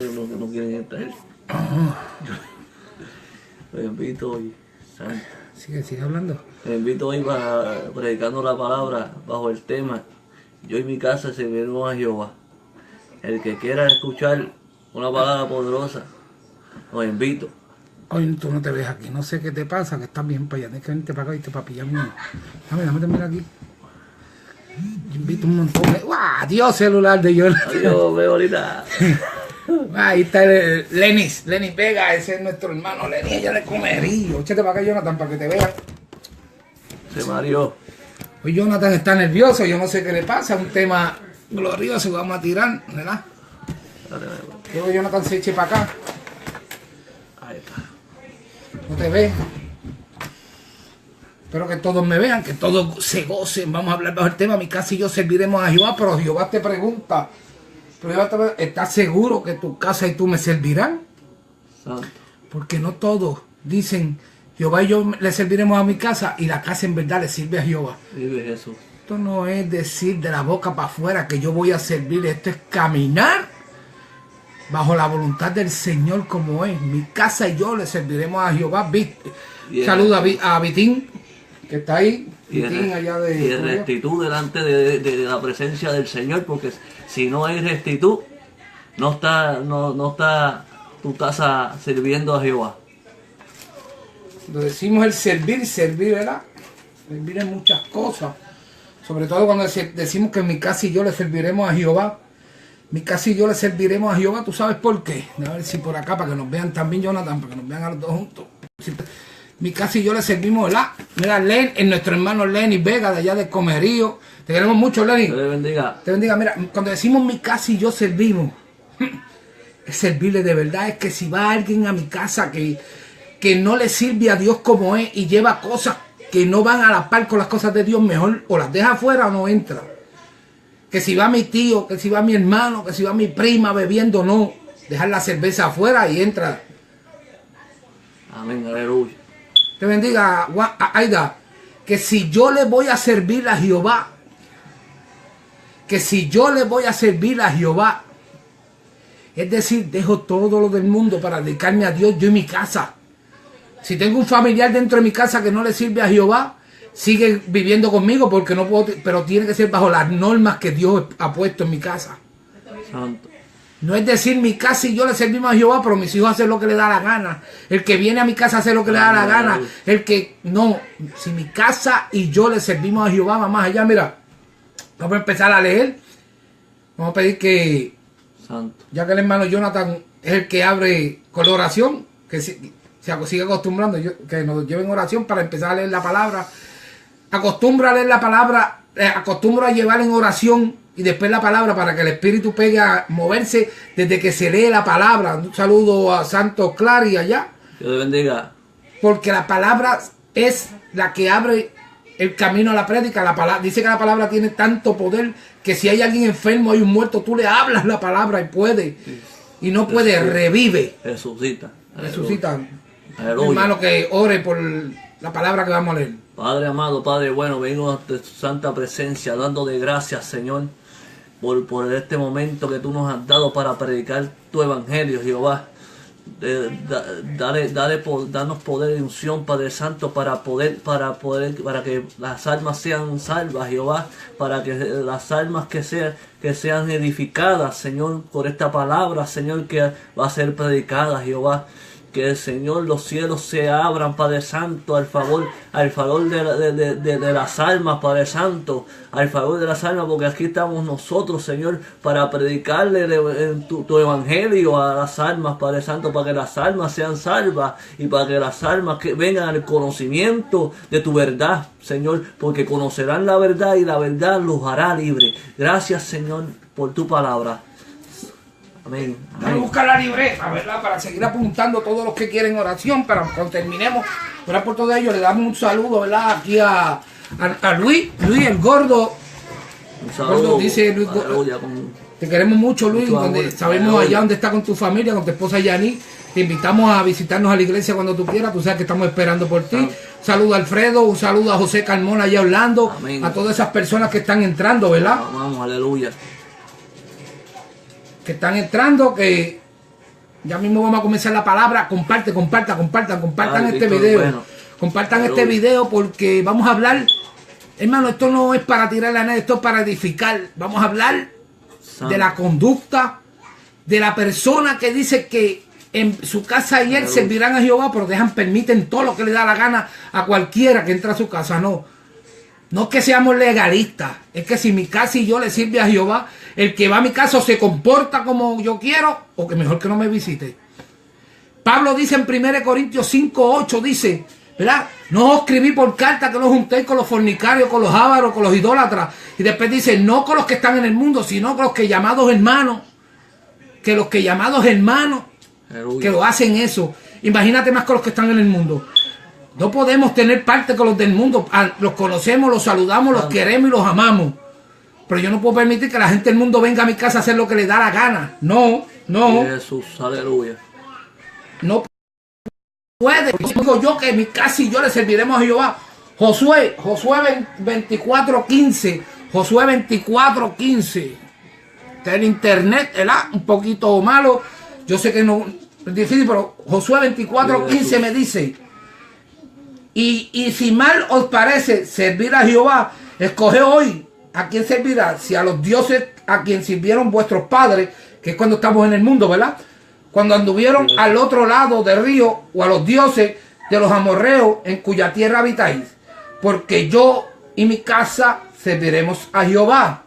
No quieren entrar. Los invito hoy, santo. Sigue hablando. Les invito hoy para predicando la palabra bajo el tema: yo y mi casa serviremos a Jehová. El que quiera escuchar una palabra poderosa, los invito. Hoy tú no te ves aquí, no sé qué te pasa, que estás bien para allá. Tienes que venirte para acá y te para pillar mío. Dame terminar aquí. Yo invito un montón de... ¡Guau! Dios, celular de Jonathan. Yo veo ahorita. Ahí está Lenis Vega, ese es nuestro hermano Lenis, ella de Comerío. Échate para acá, Jonathan, para que te vea. Se mareó. Hoy Jonathan está nervioso, yo no sé qué le pasa, un tema glorioso que vamos a tirar, ¿verdad? Quiero que Jonathan se eche para acá. Ahí está. No te ve. Espero que todos me vean, que todos se gocen. Vamos a hablar bajo el tema: mi casa y yo serviremos a Jehová. Pero Jehová te pregunta, ¿estás seguro que tu casa y tú me servirán? Santo. Porque no todos dicen Jehová y yo le serviremos a mi casa, y la casa en verdad le sirve a Jehová. Vive Jesús. Esto no es decir de la boca para afuera que yo voy a servir. Esto es caminar bajo la voluntad del Señor como es. Mi casa y yo le serviremos a Jehová. Saluda a Vitín, que está ahí. Vitín allá de... Y rectitud delante de la presencia del Señor, porque si no hay rectitud, no está tu casa sirviendo a Jehová. Cuando decimos el servir, ¿verdad? Servir en muchas cosas. Sobre todo cuando decimos que en mi casa y yo le serviremos a Jehová. Mi casa y yo le serviremos a Jehová. ¿Tú sabes por qué? A ver si por acá, para que nos vean también, Jonathan, para que nos vean a los dos juntos. Mi casa y yo le servimos, ¿verdad? Mira, nuestro hermano Lenis Vega, de allá de Comerío. Te queremos mucho, Lenis. Te bendiga. Te bendiga. Mira, cuando decimos mi casa y yo servimos, es servirle de verdad. Es que si va alguien a mi casa que no le sirve a Dios como es y lleva cosas que no van a la par con las cosas de Dios, mejor o las deja afuera o no entra. Que si va mi tío, que si va mi hermano, que si va mi prima bebiendo, no. Dejar la cerveza afuera y entra. Amén, aleluya. Te bendiga, Aida. Que si yo le voy a servir a Jehová, es decir, dejo todo lo del mundo para dedicarme a Dios, yo y mi casa. Si tengo un familiar dentro de mi casa que no le sirve a Jehová, sigue viviendo conmigo, porque no puedo, pero tiene que ser bajo las normas que Dios ha puesto en mi casa. Santo. No es decir, mi casa y yo le servimos a Jehová, pero mis hijos hacen lo que le da la gana. El que viene a mi casa hace lo que le da la gana. El que no, si mi casa y yo le servimos a Jehová, va más allá. Mira, vamos a empezar a leer. Vamos a pedir que, Santo, ya que el hermano Jonathan es el que abre con la oración, que se siga acostumbrando, que nos lleven oración para empezar a leer la palabra. Acostumbra a leer la palabra, acostumbra a llevar en oración y después la palabra, para que el Espíritu pegue a moverse desde que se lee la palabra. Un saludo a Santo Clary allá. Dios te bendiga. Porque la palabra es la que abre el camino a la prédica. La palabra, dice que la palabra tiene tanto poder que si hay alguien enfermo, hay un muerto, tú le hablas la palabra y puede. Y no puede, revive. Resucita. Resucita. Aleluya. Hermano, que ore por la palabra que vamos a leer. Padre amado, Padre bueno, vengo ante tu santa presencia, dando de gracias, Señor, por este momento que tú nos has dado para predicar tu evangelio, Jehová. Danos poder y unción, Padre Santo, para que las almas sean salvas, Jehová, para que las almas que sean edificadas, Señor, por esta palabra, Señor, que va a ser predicada, Jehová. Que el Señor, los cielos se abran, Padre Santo, al favor de las almas, Padre Santo, al favor de las almas, porque aquí estamos nosotros, Señor, para predicarle tu evangelio a las almas, Padre Santo, para que las almas sean salvas y para que las almas que vengan al conocimiento de tu verdad, Señor, porque conocerán la verdad y la verdad los hará libres. Gracias, Señor, por tu palabra. Amén. Vamos a buscar la libreta, ¿verdad? Para seguir apuntando todos los que quieren oración, para cuando terminemos, ¿verdad? Por todo ello, le damos un saludo, ¿verdad? Aquí a Luis el gordo. Un saludo. Gordo, dice Luis, te queremos mucho, Luis, sabemos allá donde está con tu familia, con tu esposa Yani. Te invitamos a visitarnos a la iglesia cuando tú quieras, tú sabes que estamos esperando por ti. Un saludo a Alfredo, un saludo a José Carmona allá Orlando, amén, a todas esas personas que están entrando, ¿verdad? Vamos, aleluya. Que están entrando, que Ya mismo vamos a comenzar la palabra. Compartan Ay, este Víctor, video. bueno. Compartan Aleluya. este video porque vamos a hablar. Hermano, esto no es para tirarle a nadie, esto es para edificar. Vamos a hablar de la conducta de la persona que dice que en su casa y él servirán a Jehová, pero permiten todo lo que le da la gana a cualquiera que entra a su casa. No es que seamos legalistas, es que si mi casa y yo le sirve a Jehová, el que va a mi casa se comporta como yo quiero, o que mejor que no me visite. Pablo dice en 1 Corintios 5:8, dice, ¿verdad? No os escribí por carta que los juntéis con los fornicarios, con los ávaros, con los idólatras. Y después dice, no con los que están en el mundo, sino con los que llamados hermanos. Que los que llamados hermanos, que lo hacen eso. Imagínate más con los que están en el mundo. No podemos tener parte con los del mundo. Los conocemos, los saludamos, los queremos y los amamos. Pero yo no puedo permitir que la gente del mundo venga a mi casa a hacer lo que le da la gana. No. Jesús, aleluya. No puede. Digo yo que en mi casa y yo le serviremos a Jehová. Josué 24:15. Josué 24:15. Está en internet, ¿verdad? Un poquito malo. Yo sé que no es difícil, pero Josué 24:15 me dice: y si mal os parece servir a Jehová, escoge hoy a quién servirá, si a los dioses a quien sirvieron vuestros padres, que es cuando estamos en el mundo, ¿verdad? Cuando anduvieron al otro lado del río, o a los dioses de los amorreos en cuya tierra habitáis, porque yo y mi casa serviremos a Jehová.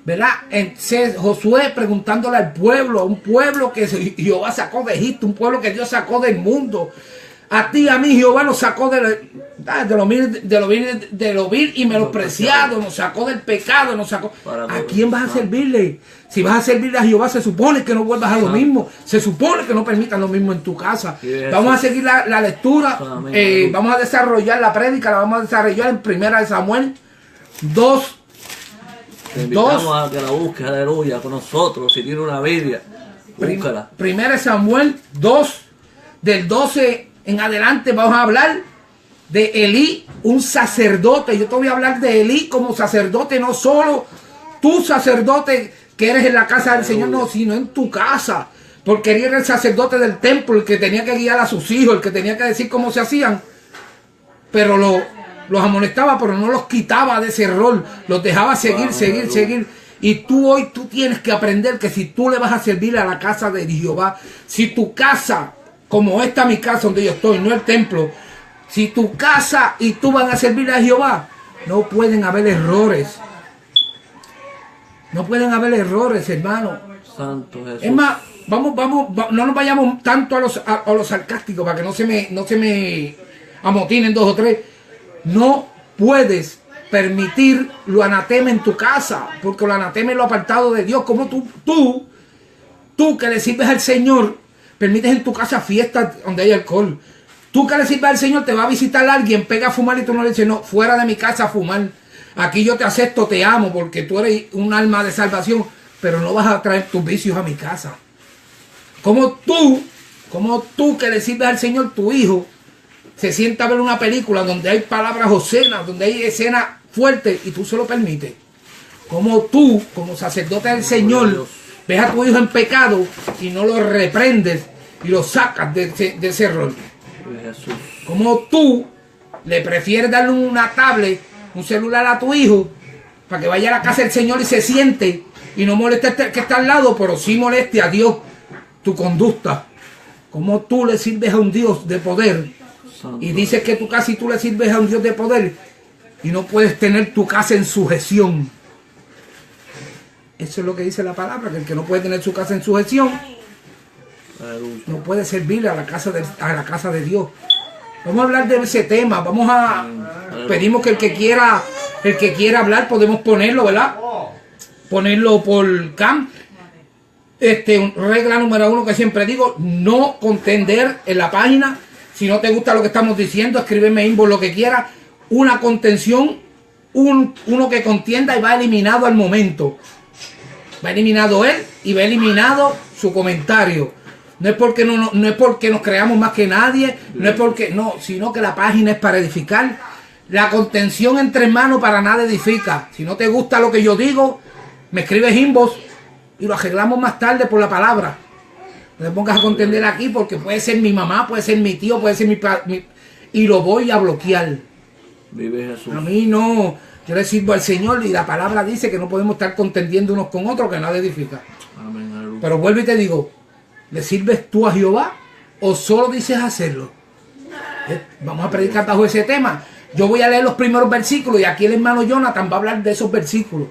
¿Verdad? Entonces, Josué preguntándole al pueblo, a un pueblo que Jehová sacó de Egipto, un pueblo que Dios sacó del mundo. A ti, a mí, Jehová nos sacó de lo vil y menospreciado, nos sacó del pecado, nos sacó. ¿A quién vas a servirle? Si vas a servirle a Jehová, se supone que no vuelvas a lo mismo. Se supone que no permitas lo mismo en tu casa. Vamos a seguir la lectura. Vamos a desarrollar la prédica, la vamos a desarrollar en 1 Samuel 2. Te invitamos a que la busques, aleluya, con nosotros. Si tiene una Biblia, búscala. 1 Samuel 2, del 12 en adelante, vamos a hablar de Elí, un sacerdote. Yo te voy a hablar de Elí como sacerdote, no solo tú sacerdote que eres en la casa del Señor, no, sino en tu casa. Porque él era el sacerdote del templo, el que tenía que guiar a sus hijos, el que tenía que decir cómo se hacían. Pero los amonestaba, pero no los quitaba de ese rol, los dejaba seguir. Y tú hoy tienes que aprender que si tú le vas a servir a la casa de Jehová, si tu casa, como esta mi casa donde yo estoy, no el templo, si tu casa y tú van a servir a Jehová, no pueden haber errores. No pueden haber errores, hermano. Santo Jesús. Es más, vamos, no nos vayamos tanto a los sarcásticos para que no se me amotinen dos o tres. No puedes permitir lo anatema en tu casa, porque lo anatema es lo apartado de Dios. Como tú que le sirves al Señor, permites en tu casa fiestas donde hay alcohol. Tú que le sirves al Señor, te va a visitar alguien, pega a fumar y tú no le dices, no, fuera de mi casa a fumar. Aquí yo te acepto, te amo, porque tú eres un alma de salvación, pero no vas a traer tus vicios a mi casa. Como tú que le sirves al Señor, tu hijo se sienta a ver una película donde hay palabras obscenas, donde hay escenas fuertes y tú se lo permites. Como tú, como sacerdote del Señor, ves a tu hijo en pecado y no lo reprendes y lo sacas de ese rol. Como tú le prefieres darle una tablet, un celular a tu hijo para que vaya a la casa del Señor y se siente y no moleste al que está al lado, pero sí moleste a Dios tu conducta. Como tú le sirves a un Dios de poder y dices que tu casa y tú le sirves a un Dios de poder y no puedes tener tu casa en sujeción. Eso es lo que dice la palabra, que el que no puede tener su casa en sujeción no puede servirle a la casa de Dios. Vamos a hablar de ese tema. Pedimos que el que quiera hablar, podemos ponerlo, ¿verdad? Ponerlo por cam. Regla número 1 que siempre digo, no contender en la página. Si no te gusta lo que estamos diciendo, escríbeme inbox lo que quieras. Una contención, uno que contienda y va eliminado al momento. Va eliminado él y va eliminado su comentario. No es porque nos creamos más que nadie, sino que la página es para edificar. La contención entre hermanos para nada edifica. Si no te gusta lo que yo digo, me escribes inbox y lo arreglamos más tarde por la palabra. No te pongas a contender aquí porque puede ser mi mamá, puede ser mi tío, puede ser y lo voy a bloquear. Vive Jesús. A mí no. Yo le sirvo al Señor y la palabra dice que no podemos estar contendiendo unos con otros, que nada edifica. Amén, aleluya. Pero vuelvo y te digo, ¿le sirves tú a Jehová o solo dices hacerlo? Vamos a predicar bajo ese tema. Yo voy a leer los primeros versículos y aquí el hermano Jonathan va a hablar de esos versículos.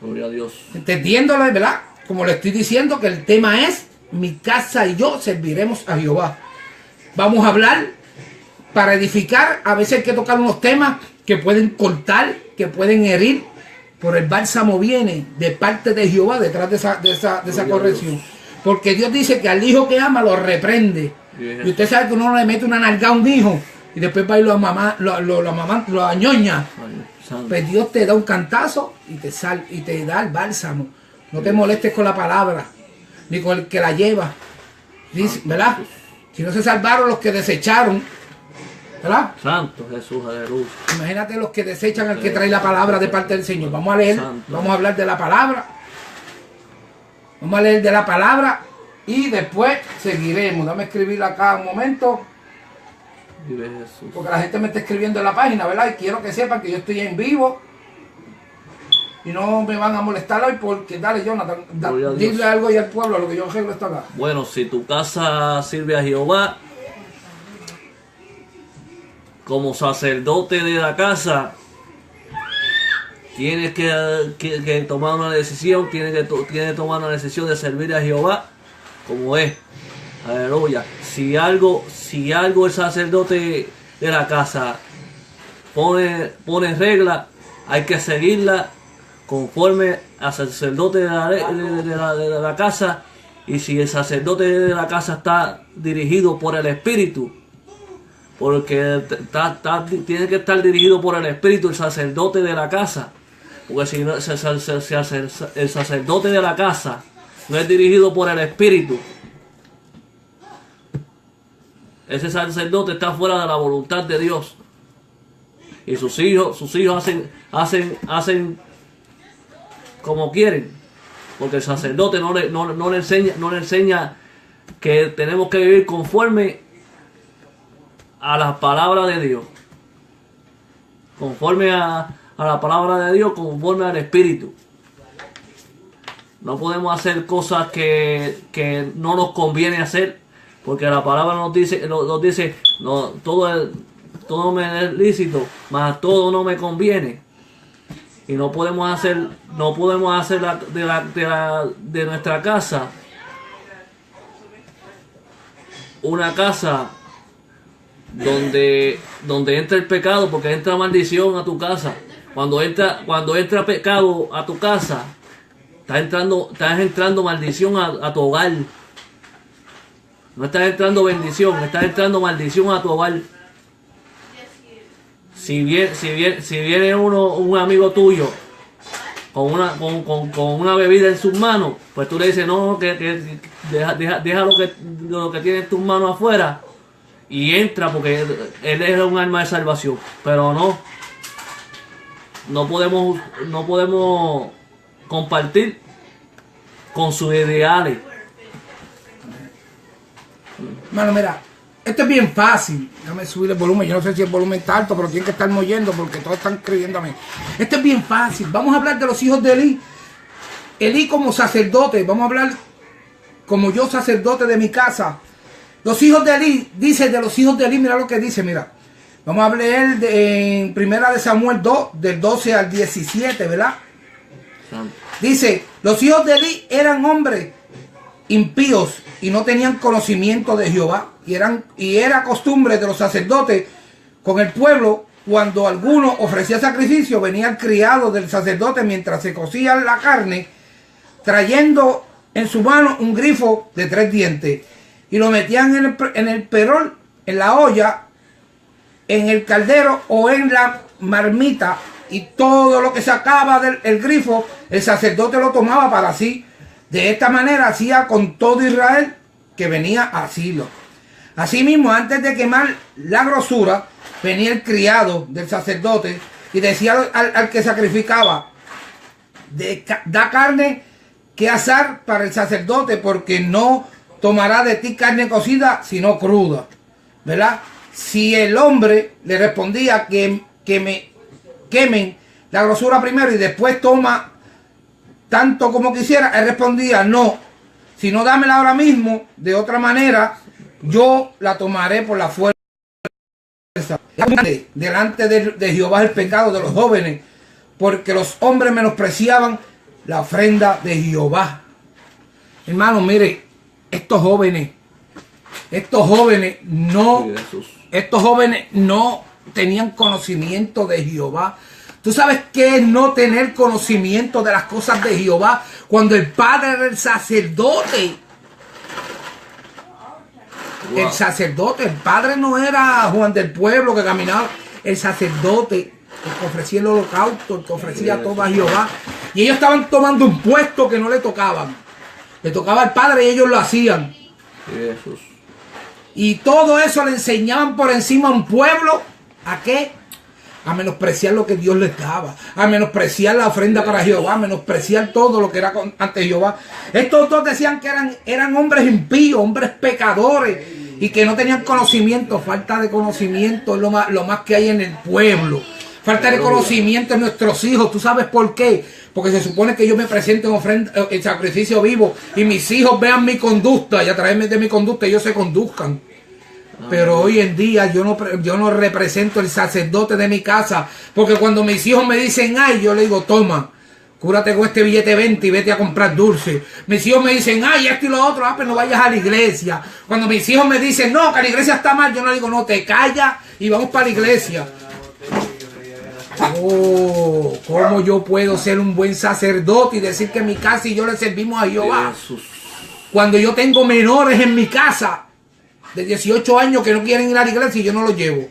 Gloria a Dios. Entendiéndole, ¿verdad? Como le estoy diciendo, que el tema es: mi casa y yo serviremos a Jehová. Vamos a hablar para edificar. A veces hay que tocar unos temas que pueden cortar, que pueden herir. Por el bálsamo viene de parte de Jehová detrás de esa corrección. Porque Dios dice que al hijo que ama lo reprende. Y usted sabe que uno le mete una nalga a un hijo y después va y lo añoña. Pues Dios te da un cantazo y te da el bálsamo. No te molestes con la palabra, ni con el que la lleva. Dice, ¿verdad? Si no se salvaron los que desecharon, ¿verdad? Santo Jesús, aleluya. Imagínate los que desechan al que trae la palabra de parte del Señor. Vamos a leer, vamos a hablar de la palabra. Vamos a leer de la palabra y después seguiremos. Dame escribirla acá un momento. Vive Jesús. Porque la gente me está escribiendo en la página, ¿verdad? Y quiero que sepan que yo estoy en vivo. Y no me van a molestar hoy porque, dale, Jonathan, dile algo y al pueblo, lo que yo arreglo está acá. Bueno, si tu casa sirve a Jehová, como sacerdote de la casa, tienes que tomar una decisión, tienes que tomar una decisión de servir a Jehová como es. Aleluya. Si algo el sacerdote de la casa pone regla, hay que seguirla conforme al sacerdote de la casa. Y si el sacerdote de la casa está dirigido por el Espíritu, porque tiene que estar dirigido por el Espíritu el sacerdote de la casa, porque si no, el sacerdote de la casa no es dirigido por el Espíritu, ese sacerdote está fuera de la voluntad de Dios. Y sus hijos hacen como quieren, porque el sacerdote no le enseña que tenemos que vivir conforme a la palabra de Dios, conforme a la palabra de Dios, conforme al Espíritu. No podemos hacer cosas que no nos conviene hacer, porque la palabra nos dice no, todo me es lícito, mas todo no me conviene. Y no podemos hacer de nuestra casa una casa donde entra el pecado, porque entra maldición a tu casa. Cuando entra pecado a tu casa, estás entrando maldición a tu hogar. No estás entrando bendición, estás entrando maldición a tu hogar. Si viene un amigo tuyo con una bebida en sus manos, pues tú le dices, no, que deja lo que tiene en tus manos afuera y entra, porque él es un alma de salvación. Pero no podemos compartir con sus ideales. Hermano, mira, esto es bien fácil. Déjame subir el volumen. Yo no sé si el volumen está alto, pero tienen que estarme oyendo porque todos están escribiéndome. Esto es bien fácil. Vamos a hablar de los hijos de Elí. Elí como sacerdote. Vamos a hablar como yo, sacerdote de mi casa. Los hijos de Elí, dice de los hijos de Elí, mira lo que dice, mira. Vamos a leer en Primera de Samuel 2, del 12 al 17, ¿verdad? Dice, los hijos de Elí eran hombres impíos y no tenían conocimiento de Jehová. Y era costumbre de los sacerdotes con el pueblo, cuando alguno ofrecía sacrificio, venía el criado del sacerdote mientras se cocía la carne, trayendo en su mano un grifo de 3 dientes, y lo metían en el perol, en la olla, en el caldero o en la marmita, y todo lo que sacaba del grifo, el sacerdote lo tomaba para sí. De esta manera hacía con todo Israel que venía a asilo. Asimismo, antes de quemar la grosura, venía el criado del sacerdote y decía al que sacrificaba, da carne que asar para el sacerdote, porque no tomará de ti carne cocida, sino cruda. ¿Verdad? Si el hombre le respondía que me quemen la grosura primero y después toma tanto como quisiera, él respondía, no, si no dámela ahora mismo, de otra manera, yo la tomaré por la fuerza. Delante de Jehová el pecado de los jóvenes, porque los hombres menospreciaban la ofrenda de Jehová. Hermano, mire, estos jóvenes no tenían conocimiento de Jehová. ¿Tú sabes qué es no tener conocimiento de las cosas de Jehová? Cuando el padre era el sacerdote. Wow. El sacerdote, el padre no era Juan del pueblo que caminaba. El sacerdote, el que ofrecía el holocausto, el que ofrecía todo a Jehová. Y ellos estaban tomando un puesto que no le tocaban. Le tocaba al padre y ellos lo hacían. Jesús. Y todo eso le enseñaban por encima a un pueblo. ¿A qué? A menospreciar lo que Dios les daba, a menospreciar la ofrenda para Jehová, a menospreciar todo lo que era ante Jehová. Estos dos decían que eran hombres impíos, hombres pecadores, y que no tenían conocimiento. Falta de conocimiento es lo más que hay en el pueblo. Falta de conocimiento en nuestros hijos. ¿Tú sabes por qué? Porque se supone que yo me presento en ofrenda, en sacrificio vivo, y mis hijos vean mi conducta, y a través de mi conducta ellos se conduzcan. Pero hoy en día yo no represento el sacerdote de mi casa, porque cuando mis hijos me dicen ay, yo le digo toma, cúrate con este billete 20 y vete a comprar dulce. Mis hijos me dicen ay, esto y lo otro, pero no vayas a la iglesia. Cuando mis hijos me dicen no, que la iglesia está mal, yo no le digo no, te callas y vamos para la iglesia. Oh, ¿cómo yo puedo ser un buen sacerdote y decir que en mi casa y yo le servimos a Jehová? Cuando yo tengo menores en mi casa de 18 años que no quieren ir a la iglesia y yo no los llevo.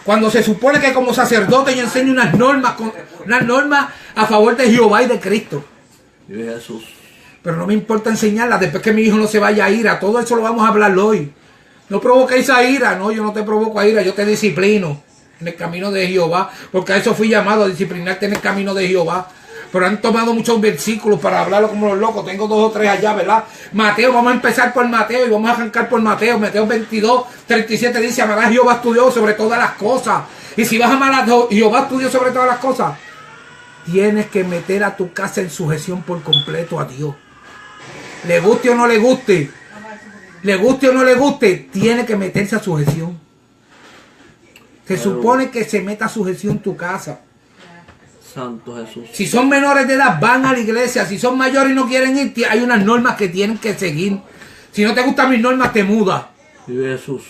Cuando se supone que como sacerdote yo enseño unas normas a favor de Jehová y de Cristo. Jesús. Pero no me importa enseñarlas después que mi hijo no se vaya a ir. A todo eso lo vamos a hablar hoy. No provoquéis a ira. No, yo no te provoco a ira. Yo te disciplino en el camino de Jehová. Porque a eso fui llamado, a disciplinarte en el camino de Jehová. Pero han tomado muchos versículos para hablarlo como los locos. Tengo 2 o 3 allá, ¿verdad? Mateo, vamos a empezar por Mateo y vamos a arrancar por Mateo. Mateo 22, 37 dice, amarás a Jehová tu Dios sobre todas las cosas. Y si vas a amar a Jehová tu Dios sobre todas las cosas, tienes que meter a tu casa en sujeción por completo a Dios. Le guste o no le guste, tiene que meterse a sujeción. Se supone que se meta a sujeción tu casa. Santo Jesús. Si son menores de edad, van a la iglesia. Si son mayores y no quieren ir, hay unas normas que tienen que seguir. Si no te gustan mis normas, te mudas. Jesús.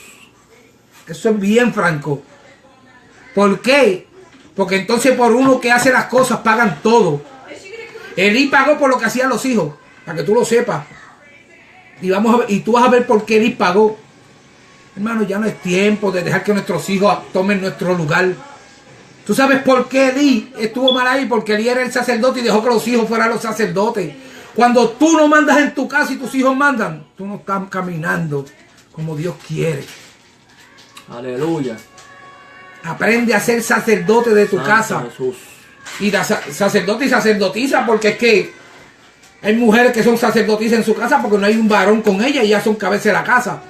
Eso es bien franco. ¿Por qué? Porque entonces por uno que hace las cosas pagan todo. Elí pagó por lo que hacían los hijos, para que tú lo sepas. Y tú vas a ver por qué Elí pagó. Hermano, ya no es tiempo de dejar que nuestros hijos tomen nuestro lugar. ¿Tú sabes por qué Elí estuvo mal ahí? Porque Elí era el sacerdote y dejó que los hijos fueran los sacerdotes. Cuando tú no mandas en tu casa y tus hijos mandan, tú no estás caminando como Dios quiere. Aleluya. Aprende a ser sacerdote de tu casa. Jesús. Y sacerdote y sacerdotisa, porque es que hay mujeres que son sacerdotisas en su casa porque no hay un varón con ella y ya son cabeza de la casa.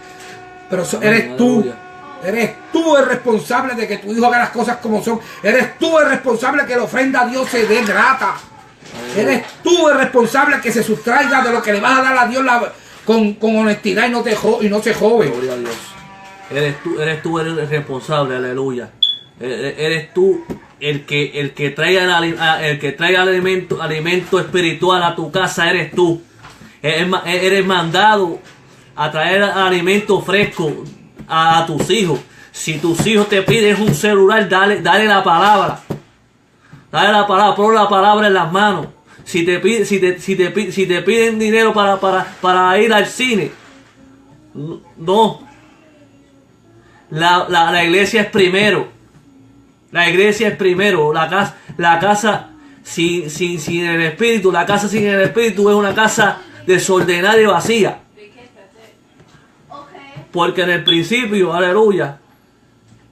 Pero eres tú. Eres tú el responsable de que tu hijo haga las cosas como son. Eres tú el responsable que la ofrenda a Dios se dé grata. Eres tú el responsable que se sustraiga de lo que le vas a dar a Dios con honestidad y no se jove. Gloria a Dios. Eres tú el responsable, aleluya. Eres tú el que traiga alimento espiritual a tu casa, eres tú. Eres mandado a traer alimento fresco a tus hijos. Si tus hijos te piden un celular, dale la palabra. Dale la palabra, pon la palabra en las manos. Si te piden dinero para ir al cine, no. La iglesia es primero. La iglesia es primero. La casa sin el espíritu, la casa sin el espíritu es una casa desordenada y vacía. Porque en el principio, aleluya.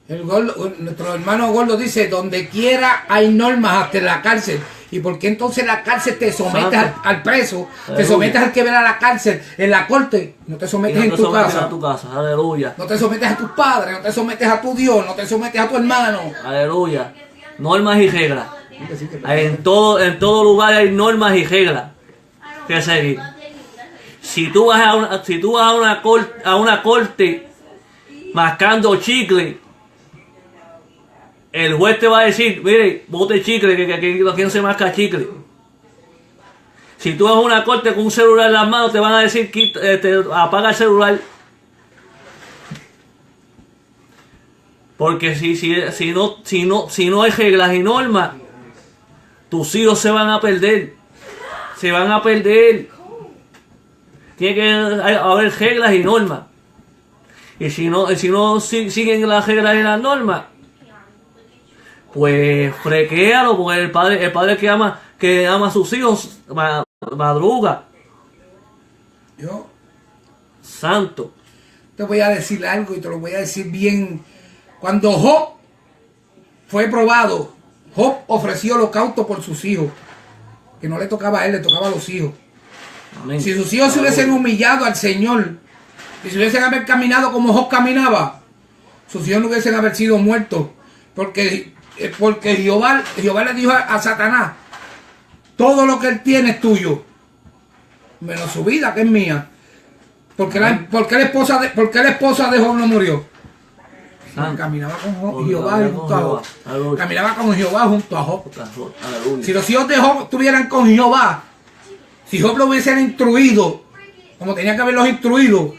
Nuestro hermano Gordo dice, donde quiera hay normas hasta en la cárcel. ¿Y por qué entonces en la cárcel te sometes Santo. al preso? Te Aleluya. sometes al que ve a la cárcel, en la corte. No te Y sometes no en te tu sometes casa. a tu casa. Aleluya. No te sometes a tus padres, no te sometes a tu Dios, no te sometes a tu hermano. Aleluya. Normas y reglas. En todo lugar hay normas y reglas que seguir. Si tú vas a una corte mascando chicle, el juez te va a decir, mire, bote chicle, que quién se masca chicle. Si tú vas a una corte con un celular en las manos, te van a decir, apaga el celular. Porque si no hay reglas y normas, tus hijos se van a perder. Se van a perder. Tiene que haber reglas y normas. Y si no siguen las reglas y las normas, pues frequéalo, porque el padre que ama a sus hijos madruga. Yo Santo. te voy a decir algo y te lo voy a decir bien. Cuando Job fue probado, Job ofreció holocausto por sus hijos. Que no le tocaba a él, le tocaba a los hijos. Amén. Si sus hijos se hubiesen humillado al Señor, y si hubiesen haber caminado como Job caminaba, sus hijos no hubiesen haber sido muertos. Porque Jehová le dijo a Satanás, todo lo que él tiene es tuyo, menos su vida que es mía. ¿Por qué la esposa de Job no murió? Porque caminaba con Jehová junto a Job. Aleluya. Caminaba con Jehová junto a Job. Aleluya. Si los hijos de Job estuvieran con Jehová, si Job lo hubiesen instruido, como tenía que haberlos instruido,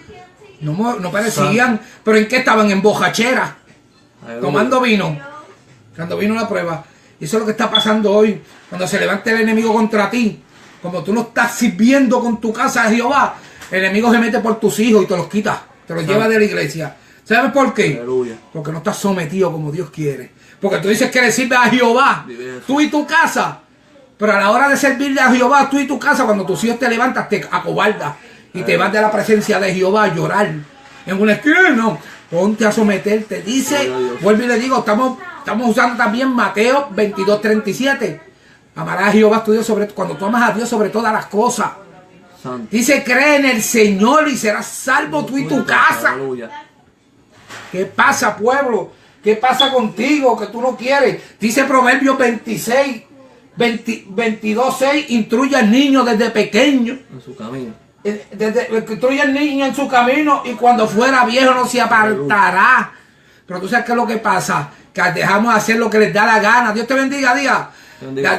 no parecían. Pero ¿en qué estaban? En bojachera, Aleluya. tomando vino, cuando vino la prueba. Y eso es lo que está pasando hoy. Cuando se levanta el enemigo contra ti, como tú no estás sirviendo con tu casa a Jehová, el enemigo se mete por tus hijos y te los quita, te los lleva de la iglesia. ¿Sabes por qué? Aleluya. Porque no estás sometido como Dios quiere. Porque tú dices que le sirves a Jehová, tú y tu casa. Pero a la hora de servirle a Jehová, tú y tu casa, cuando tus hijos te levantas, te acobardas y te vas de la presencia de Jehová a llorar. En una esquina, no. Ponte a someterte. Dice, vuelvo y le digo, estamos usando también Mateo 22:37. Amarás a Jehová tu Dios cuando tú amas a Dios sobre todas las cosas. Santo. Dice, cree en el Señor y serás salvo tú y tu casa. Aleluya. ¿Qué pasa, pueblo? ¿Qué pasa contigo que tú no quieres? Dice Proverbios 22:6, instruye al niño desde pequeño. En su camino. Instruye al niño en su camino y cuando fuera viejo no se apartará. Pero tú sabes qué es lo que pasa, que dejamos hacer lo que les da la gana. Dios te bendiga, diga.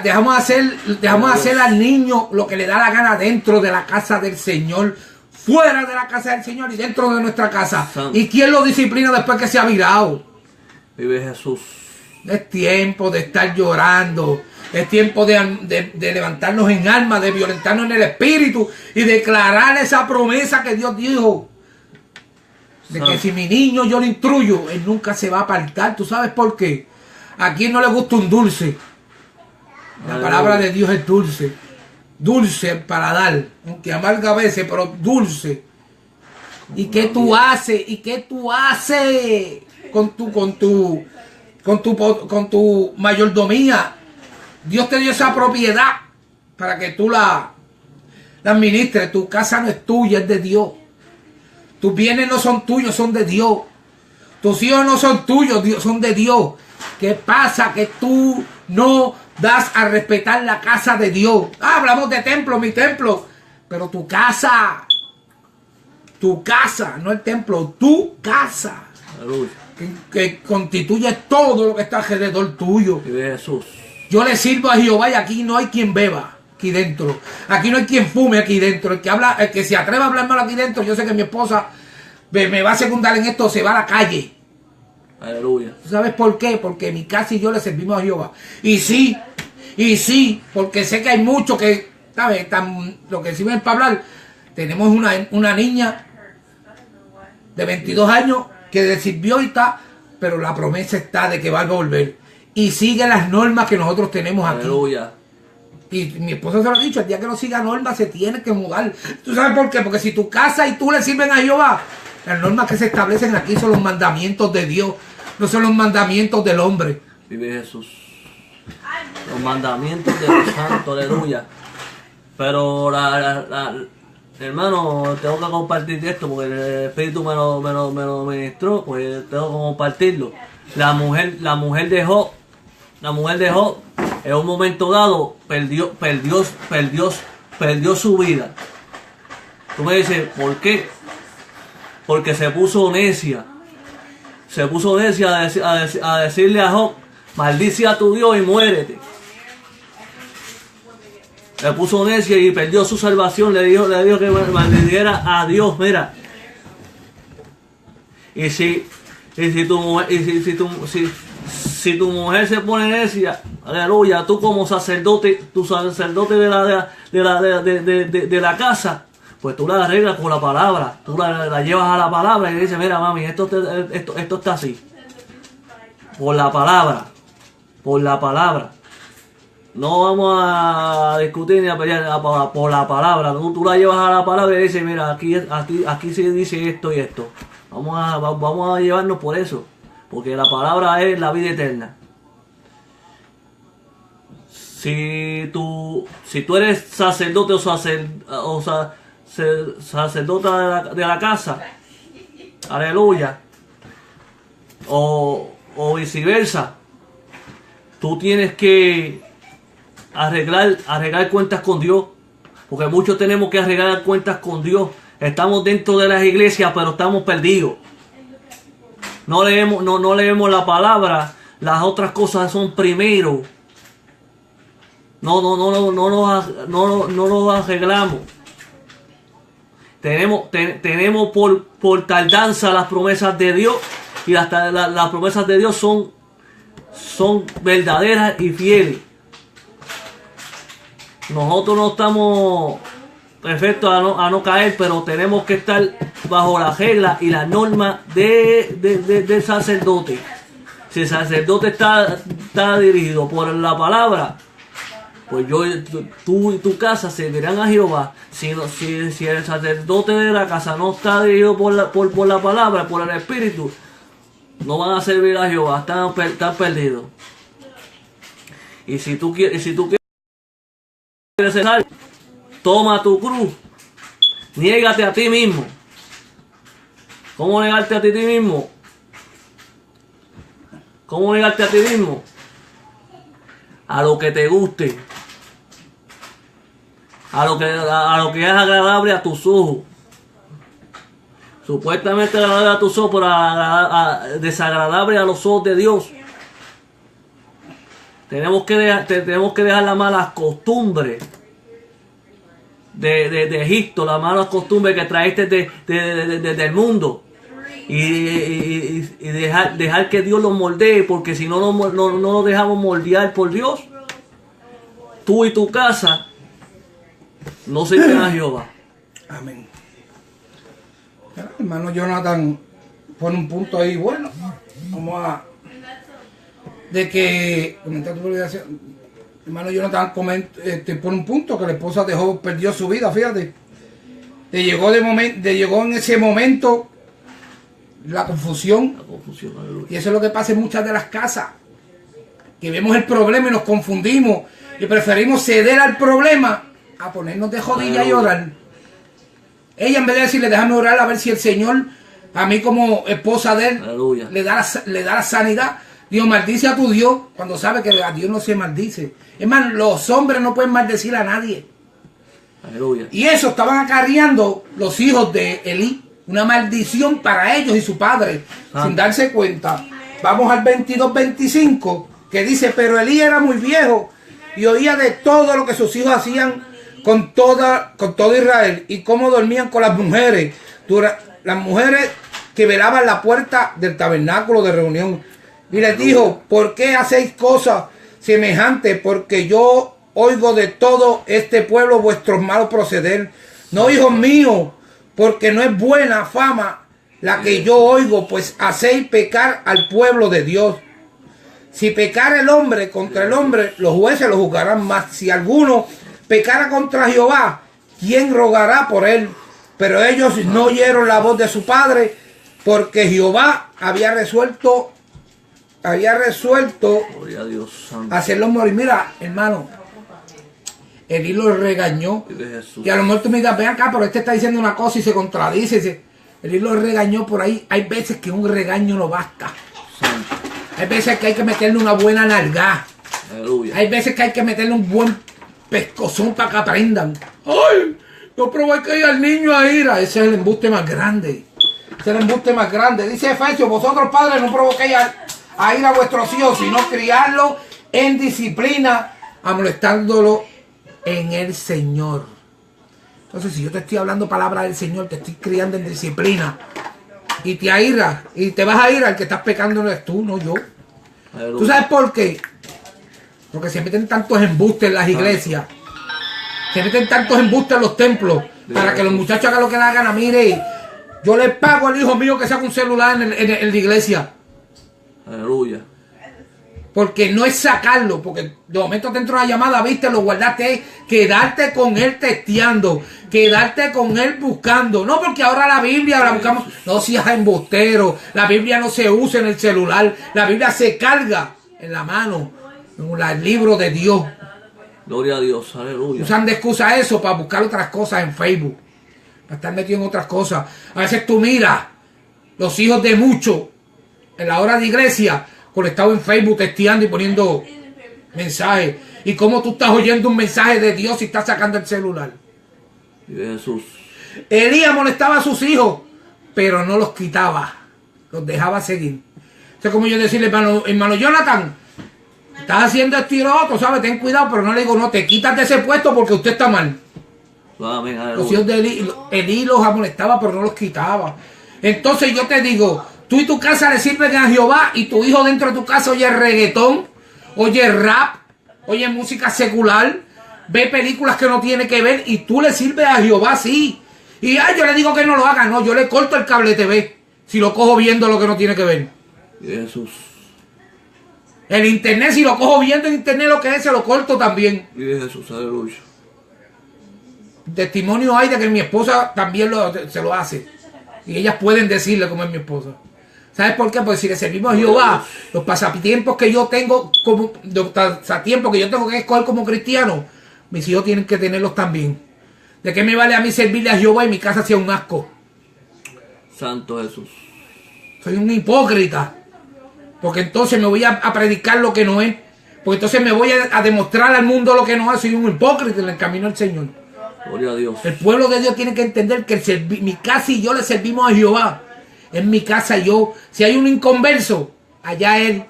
Dejamos hacer al niño lo que le da la gana dentro de la casa del Señor, fuera de la casa del Señor y dentro de nuestra casa. Santo. ¿Y quién lo disciplina después que se ha virado? Vive Jesús. Es tiempo de estar llorando. Es tiempo de levantarnos en alma, de violentarnos en el espíritu y declarar esa promesa que Dios dijo. De que si mi niño yo lo instruyo, él nunca se va a apartar. ¿Tú sabes por qué? ¿A quién no le gusta un dulce? La palabra de Dios es dulce. Dulce para dar. Aunque amarga a veces, pero dulce. ¿Y qué tú haces? ¿Y qué tú haces con tu mayordomía? Dios te dio esa propiedad para que tú la administres. Tu casa no es tuya, es de Dios. Tus bienes no son tuyos, son de Dios. Tus hijos no son tuyos, son de Dios. ¿Qué pasa? Que tú no das a respetar la casa de Dios. Hablamos de templo, mi templo. Pero tu casa, no el templo, tu casa. Aleluya. Que constituye todo lo que está alrededor tuyo. Vive Jesús. Yo le sirvo a Jehová y aquí no hay quien beba aquí dentro. Aquí no hay quien fume aquí dentro. El que se atreva a hablar mal aquí dentro, yo sé que mi esposa me va a secundar en esto, se va a la calle. Aleluya. ¿Sabes por qué? Porque mi casa y yo le servimos a Jehová. Y sí, porque sé que hay muchos que, ¿sabes? Lo que sirven para hablar. Tenemos una niña de 22 años que le sirvió y está, pero la promesa está de que va a volver. Y sigue las normas que nosotros tenemos aquí. Aleluya. Y mi esposa se lo ha dicho, el día que no siga normas se tiene que mudar. ¿Tú sabes por qué? Porque si tu casa y tú le sirven a Jehová, las normas que se establecen aquí son los mandamientos de Dios, no son los mandamientos del hombre. Vive Jesús. los mandamientos de los santos, aleluya. Pero hermano, tengo que compartir esto porque el Espíritu me lo ministró, pues tengo que compartirlo. La mujer de Job, en un momento dado perdió su vida. Tú me dices, ¿por qué? Porque se puso necia. Se puso necia a decirle a Job, maldice a tu Dios y muérete. Le puso necia y perdió su salvación. Le dijo que maldiciera a Dios. Mira. Si tu mujer se pone necia, aleluya, tú como sacerdote, de la casa, pues tú la arreglas con la palabra. Tú la llevas a la palabra y le dices, mira mami, esto está así. Por la palabra. No vamos a discutir ni a pelear por la palabra. Tú la llevas a la palabra y dices, mira, aquí se dice esto y esto. Vamos a llevarnos por eso. Porque la palabra es la vida eterna. Si tú eres sacerdote o sacerdota de la casa, aleluya, o viceversa, tú tienes que arreglar cuentas con Dios, porque muchos tenemos que arreglar cuentas con Dios. Estamos dentro de las iglesias, pero estamos perdidos. No leemos la palabra, las otras cosas son primero. No nos arreglamos. Tenemos por tardanza las promesas de Dios, y las promesas de Dios son verdaderas y fieles. Nosotros no estamos perfectos a no caer, pero tenemos que estar bajo la regla y la norma del sacerdote. Si el sacerdote está dirigido por la palabra, pues tú y tu casa servirán a Jehová. Si el sacerdote de la casa no está dirigido por la palabra, por el Espíritu, no van a servir a Jehová, están perdidos. Y si tú quieres ser salvo, toma tu cruz, niégate a ti mismo. ¿Cómo negarte a ti mismo? ¿Cómo negarte a ti mismo? A lo que te guste, a lo que es agradable a tus ojos. Supuestamente agradable a tus ojos, pero desagradable a los ojos de Dios. Tenemos que dejar las malas costumbres de Egipto, las malas costumbres que traíste del mundo, y dejar que Dios los moldee, porque si no nos dejamos moldear por Dios, tú y tu casa no sirven a Jehová. Amén. Hermano Jonathan pone un punto ahí bueno. Vamos a... De que... Hermano Jonathan pone un punto que la esposa de Job perdió su vida, fíjate. Llegó en ese momento la confusión. Y eso es lo que pasa en muchas de las casas. Que vemos el problema y nos confundimos. Y preferimos ceder al problema a ponernos de rodillas y orar. Ella, en vez de decirle, déjame orar a ver si el Señor, a mí como esposa de él, le da la sanidad. Dios, maldice a tu Dios, cuando sabe que a Dios no se maldice. Hermano, los hombres no pueden maldecir a nadie. Aleluya. Y eso estaban acarreando los hijos de Elí, una maldición para ellos y su padre, sin darse cuenta. Vamos al 22-25, que dice, pero Elí era muy viejo y oía de todo lo que sus hijos hacían con todo Israel, y cómo dormían con las mujeres que velaban la puerta del tabernáculo de reunión. Y les dijo, ¿por qué hacéis cosas semejantes? Porque yo oigo de todo este pueblo vuestros malos proceder. No, hijos míos, porque no es buena fama la que yo oigo, pues hacéis pecar al pueblo de Dios. Si pecara el hombre contra el hombre, los jueces lo juzgarán más. Si alguno pecara contra Jehová, ¿quién rogará por él? Pero ellos no oyeron la voz de su padre, porque Jehová había resuelto había resuelto Gloria a Dios santo. hacerlo morir. Mira, hermano, Elí lo regañó. Vive Jesús. Y a lo mejor tú me digas, ven acá, pero este está diciendo una cosa y se contradice. Elí lo regañó por ahí. Hay veces que un regaño no basta. Santo. Hay veces que hay que meterle una buena nalgada. Aleluya. Hay veces que hay que meterle un buen pescozón para que aprendan. ¡Ay! No provoqué al niño a ira. Ese es el embuste más grande. Ese es el embuste más grande. Dice Efesios, vosotros padres no provoquéis a ira a vuestros hijos, sino criarlos en disciplina, amonestándolo en el Señor. Entonces, si yo te estoy hablando palabra del Señor, te estoy criando en disciplina, y te aira, y te vas a ir, al que estás pecando no eres tú, no yo. Aleluya. ¿Tú sabes por qué? Porque se meten tantos embustes en las iglesias. Se meten tantos embustes en los templos para que los muchachos hagan lo que les hagan a mire. Yo le pago al hijo mío que saque un celular en la iglesia. Aleluya. Porque no es sacarlo, porque de momento dentro de la llamada, viste, lo guardaste, es quedarte con él testeando, quedarte con él buscando. No porque ahora la Biblia la buscamos, no seas embustero, la Biblia no se usa en el celular, la Biblia se carga en la mano, en el libro de Dios. Gloria a Dios. Aleluya. Usan de excusa eso para buscar otras cosas en Facebook, para estar metido en otras cosas. A veces tú miras los hijos de muchos en la hora de iglesia conectados en Facebook, testeando y poniendo mensajes. Y cómo tú estás oyendo un mensaje de Dios y estás sacando el celular. Vive Jesús. Elías molestaba a sus hijos, pero no los quitaba, los dejaba seguir. O sea, como yo decirle, hermano Jonathan, estás haciendo esto y lo otro, ¿sabes? Ten cuidado, pero no le digo, no, te quitas de ese puesto porque usted está mal. Amén. Los Aleluya. hijos de Elí los amonestaba, pero no los quitaba. Entonces yo te digo, tú y tu casa le sirven a Jehová, y tu hijo dentro de tu casa oye reggaetón, oye rap, oye música secular, ve películas que no tiene que ver, y tú le sirves a Jehová, sí. Y yo le digo que no lo haga, no, yo le corto el cable TV si lo cojo viendo lo que no tiene que ver. Vive Jesús. El internet, si lo cojo viendo en internet lo que es, se lo corto también. Vive Jesús. Aleluya. Testimonio hay de que mi esposa también se lo hace. Y ellas pueden decirle cómo es mi esposa. ¿Sabes por qué? Porque si le servimos a Jehová, los pasatiempos que yo tengo, que escoger como cristiano, mis hijos tienen que tenerlos también. ¿De qué me vale a mí servirle a Jehová y mi casa sea un asco? Santo Jesús. Soy un hipócrita. Porque entonces me voy a predicar lo que no es. Porque entonces me voy a demostrar al mundo lo que no es. Soy un hipócrita en el camino al Señor. Gloria a Dios. El pueblo de Dios tiene que entender que mi casa y yo le servimos a Jehová. En mi casa yo. Si hay un inconverso, allá él.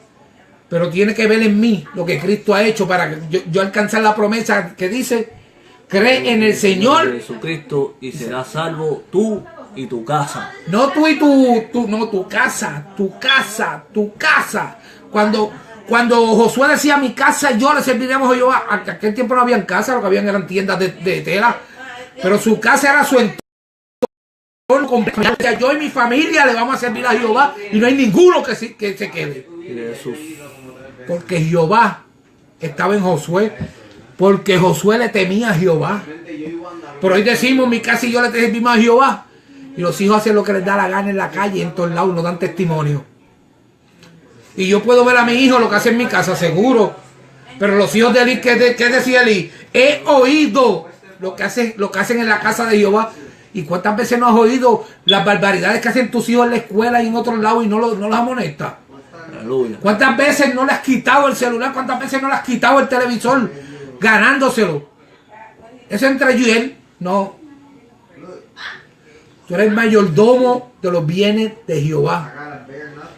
Pero tiene que ver en mí lo que Cristo ha hecho para yo alcanzar la promesa que dice, cree en el Señor Jesucristo y serás salvo tú y tu casa. No tú y tu casa. Cuando Josué decía mi casa, yo le serviremos a Jehová. En aquel tiempo no habían casa, lo que habían eran tiendas de tela. Pero su casa era su entorno. Yo y mi familia le vamos a servir a Jehová y no hay ninguno que se quede. Jesús. Porque Jehová estaba en Josué. Porque Josué le temía a Jehová. Pero hoy decimos mi casa y yo le servimos a Jehová. Y los hijos hacen lo que les da la gana en la calle, en todos lados, no dan testimonio. Y yo puedo ver a mi hijo lo que hace en mi casa, seguro. Pero los hijos de Eli, ¿qué decía Eli? He oído lo que hacen en la casa de Jehová. ¿Y cuántas veces no has oído las barbaridades que hacen tus hijos en la escuela y en otros lados y no los amonestas? Aleluya. ¿Cuántas veces no le has quitado el celular? ¿Cuántas veces no le has quitado el televisor? Ganándoselo. Eso entre yo y él, no. Tú eres mayordomo de los bienes de Jehová.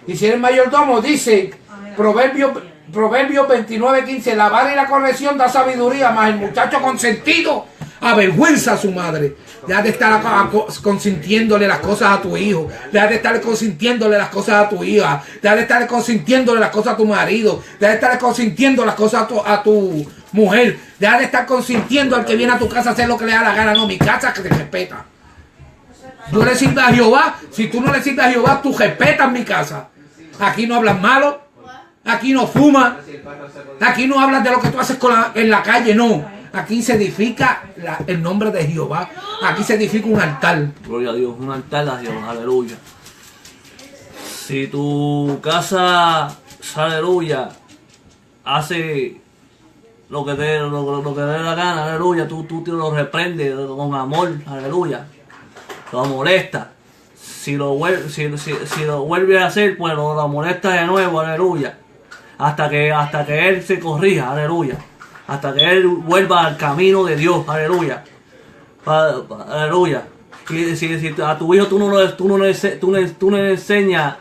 Y si eres mayordomo, dice Proverbios 29:15, la vara y la corrección da sabiduría, mas el muchacho consentido avergüenza a su madre. Deja de estar consintiéndole las cosas a tu hijo. Deja de estar consintiéndole las cosas a tu hija. Deja de estar consintiéndole las cosas a tu marido. Deja de estar consintiendo las cosas a tu mujer. Deja de estar consintiendo al que viene a tu casa a hacer lo que le da la gana. No, mi casa que te respeta. Tú le sirves a Jehová. Si tú no le sirves a Jehová, tú respetas mi casa. Aquí no hablas malo. Aquí no fumas. Aquí no hablas de lo que tú haces en la calle, no. Aquí se edifica el nombre de Jehová. Aquí se edifica un altar. Gloria a Dios, un altar a Dios, aleluya. Si tu casa aleluya, hace lo que te dé la gana, aleluya, tú te lo reprendes con amor, aleluya, lo molesta. Si lo vuelve a hacer, pues lo molesta de nuevo, aleluya, hasta que él se corrija, aleluya, hasta que él vuelva al camino de Dios, aleluya, aleluya. Y si a tu hijo tú no le enseñas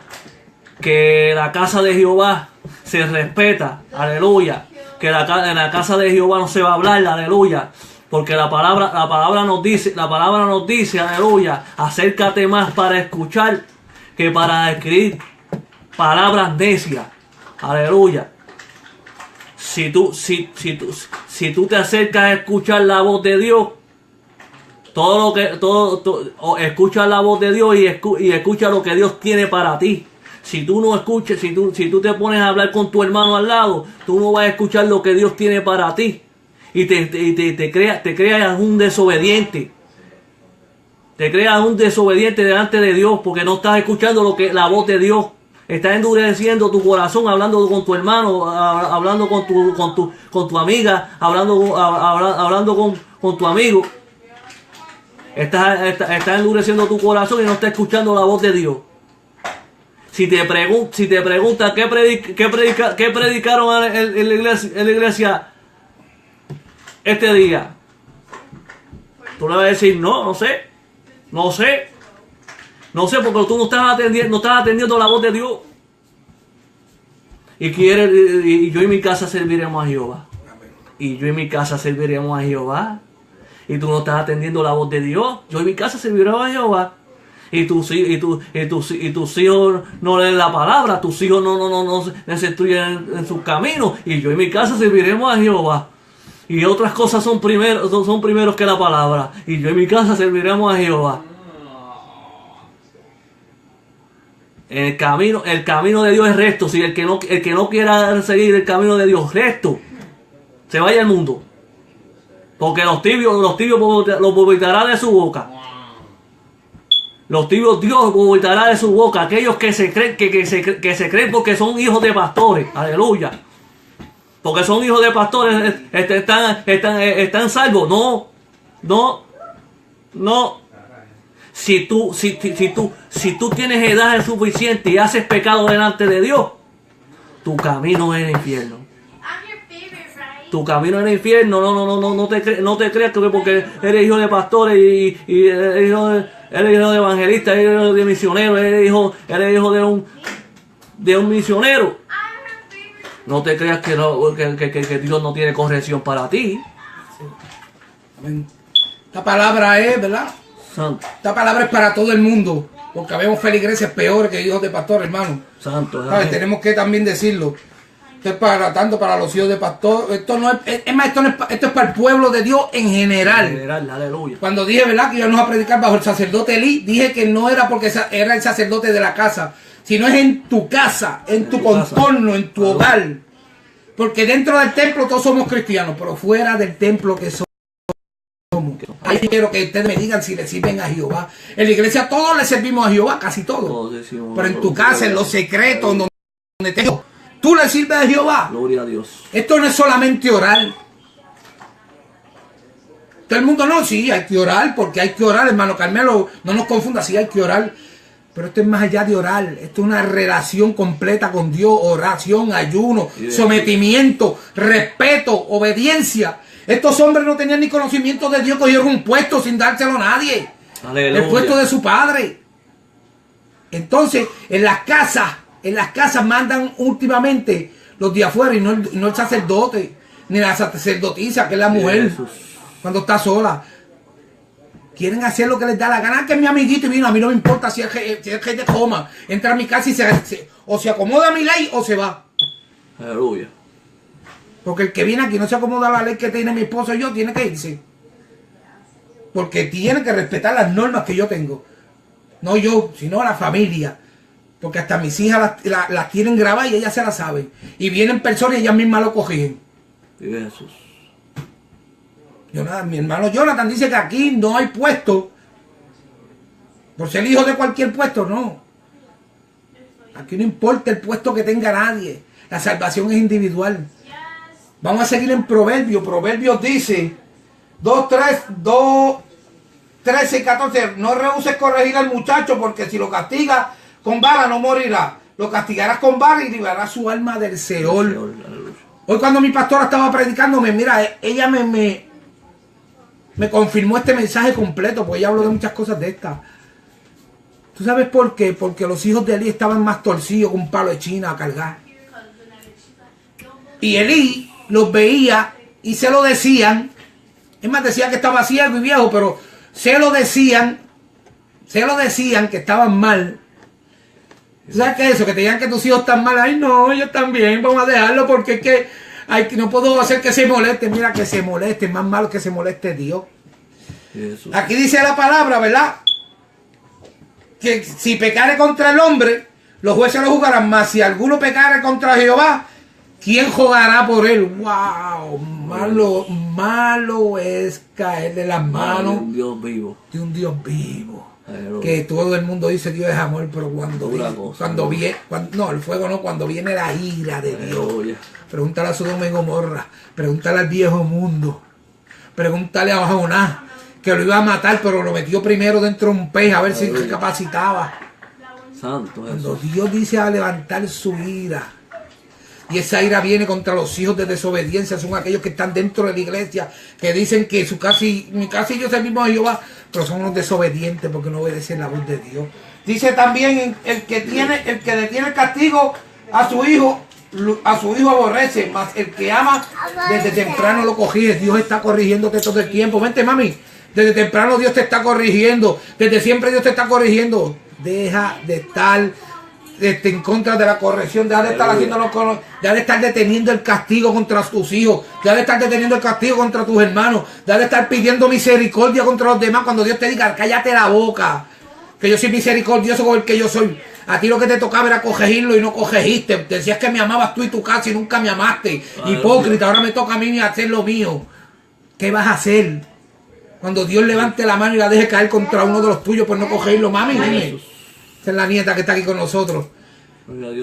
que la casa de Jehová se respeta, aleluya, que en la casa de Jehová no se va a hablar, aleluya, porque la palabra nos dice, aleluya, acércate más para escuchar que para escribir palabras necias, aleluya. Si tú te acercas a escuchar la voz de Dios, escucha la voz de Dios y escucha lo que Dios tiene para ti. Si tú no escuchas, si tú te pones a hablar con tu hermano al lado, tú no vas a escuchar lo que Dios tiene para ti. Y te creas un desobediente. Te creas un desobediente delante de Dios porque no estás escuchando la voz de Dios. Estás endureciendo tu corazón hablando con tu hermano, hablando con tu amiga, hablando con tu amigo. Estás endureciendo tu corazón y no estás escuchando la voz de Dios. Si te preguntas qué predicaron en la iglesia este día, tú le vas a decir no sé porque tú no estás atendiendo la voz de Dios. Y yo y mi casa serviremos a Jehová. Y yo y mi casa serviremos a Jehová. Y tú no estás atendiendo la voz de Dios. Yo y mi casa serviremos a Jehová. Y tus hijos no leen la palabra. Tus hijos no se instruyen en sus caminos. Y yo y mi casa serviremos a Jehová. Y otras cosas son primeros que la palabra. Y yo y mi casa serviremos a Jehová. El camino de Dios es recto. Si el que no quiera seguir el camino de Dios recto, se vaya al mundo. Porque los tibios los vomitará de su boca. Los tibios Dios vomitará de su boca. Aquellos que se creen porque son hijos de pastores. Aleluya. Porque son hijos de pastores. Están salvos. No. Si tú tienes edad suficiente y haces pecado delante de Dios, tu camino es el infierno. Tu camino es el infierno. No te creas que porque eres hijo de pastores y eres hijo de evangelista, eres hijo de misionero, eres hijo de un misionero. No te creas que Dios no tiene corrección para ti. Amén. Esta palabra es, ¿verdad? Santo. Esta palabra es para todo el mundo, porque habemos feligreses peores que hijos de pastor, hermano. Santo. Tenemos que también decirlo. Esto es tanto para los hijos de pastor. Esto es para el pueblo de Dios en general. Aleluya. Cuando dije, ¿verdad?, que íbamos a predicar bajo el sacerdote Elí, dije que no era porque era el sacerdote de la casa, sino es en tu casa, en tu contorno, en tu hogar. Porque dentro del templo todos somos cristianos, pero fuera del templo que somos. Ahí quiero que ustedes me digan si le sirven a Jehová. En la iglesia todos le servimos a Jehová, casi todos. Pero en tu casa, en los secretos, donde te digo, tú le sirves a Jehová. Gloria a Dios. Esto no es solamente orar. Todo el mundo no, sí, hay que orar, porque hay que orar, hermano Carmelo, no nos confunda, sí hay que orar. Pero esto es más allá de orar, esto es una relación completa con Dios, oración, ayuno, sometimiento, respeto, obediencia. Estos hombres no tenían ni conocimiento de Dios, cogieron un puesto sin dárselo a nadie. Aleluya. El puesto de su padre. Entonces, en las casas mandan últimamente los de afuera y no el sacerdote, ni la sacerdotisa, que es la mujer, Jesús. cuando está sola. Quieren hacer lo que les da la gana, que es mi amiguito y vino, a mí no me importa si es que te coma. Entra a mi casa y o se acomoda a mi ley o se va. Aleluya. Porque el que viene aquí no se acomoda a la ley que tiene mi esposo y yo, tiene que irse. Porque tiene que respetar las normas que yo tengo. No yo, sino la familia. Porque hasta mis hijas las quieren grabar y ellas se las saben. Y vienen personas y ellas mismas lo cogen. Jesús. Mi hermano Jonathan dice que aquí no hay puesto. Por ser hijo de cualquier puesto, no. Aquí no importa el puesto que tenga nadie. La salvación es individual. Vamos a seguir en Proverbios. Proverbios dice 13 y 14. No rehuses corregir al muchacho, porque si lo castigas con vara no morirá. Lo castigarás con vara y liberarás su alma del Seol. Hoy cuando mi pastora estaba predicándome, mira, ella me confirmó este mensaje completo, porque ella habló de muchas cosas de estas. ¿Tú sabes por qué? Porque los hijos de Elí estaban más torcidos con un palo de China a cargar. Y Elí los veía y se lo decían. Es más, decían que estaba ciego y viejo, pero se lo decían que estaban mal. ¿Tú sabes qué es eso? Que te digan que tus hijos están mal. Ay, no, ellos están bien, vamos a dejarlo porque es que no puedo hacer que se moleste. Mira, que se moleste, más malo que se moleste Dios. Jesús. Aquí dice la palabra, ¿verdad? Que si pecare contra el hombre, los jueces lo juzgarán más. Si alguno pecare contra Jehová, ¿quién jugará por él? ¡Wow! Malo es caer de las manos de un Dios vivo. De un Dios vivo. Aleluya. Que todo el mundo dice Dios es amor, pero cuando viene el fuego no, cuando viene la ira de Dios. Aleluya. Pregúntale a Sodoma y Gomorra, pregúntale al viejo mundo, pregúntale a Jonás, que lo iba a matar, pero lo metió primero dentro de un pez a ver si se capacitaba. Santo Cuando Jesús. Dios dice a levantar su ira, y esa ira viene contra los hijos de desobediencia, son aquellos que están dentro de la iglesia, que dicen que mi casa y yo servimos a Jehová, pero son unos desobedientes porque no obedecen la voz de Dios. Dice también el que detiene el castigo a su hijo aborrece, mas el que ama desde temprano lo corrige. Dios está corrigiéndote todo el tiempo. Vente, mami, desde temprano Dios te está corrigiendo, desde siempre Dios te está corrigiendo. Deja de estar en contra de la corrección, deja de estar deja de estar deteniendo el castigo contra tus hijos, deja de estar deteniendo el castigo contra tus hermanos, deja de estar pidiendo misericordia contra los demás cuando Dios te diga, cállate la boca, que yo soy misericordioso con el que yo soy. A ti lo que te tocaba era corregirlo y no corregiste. Te decías que me amabas tú y tu casa y nunca me amaste. Hipócrita, ahora me toca a mí hacer lo mío. ¿Qué vas a hacer cuando Dios levante la mano y la deje caer contra uno de los tuyos por no corregirlo? Mami, dime. Esa es la nieta que está aquí con nosotros.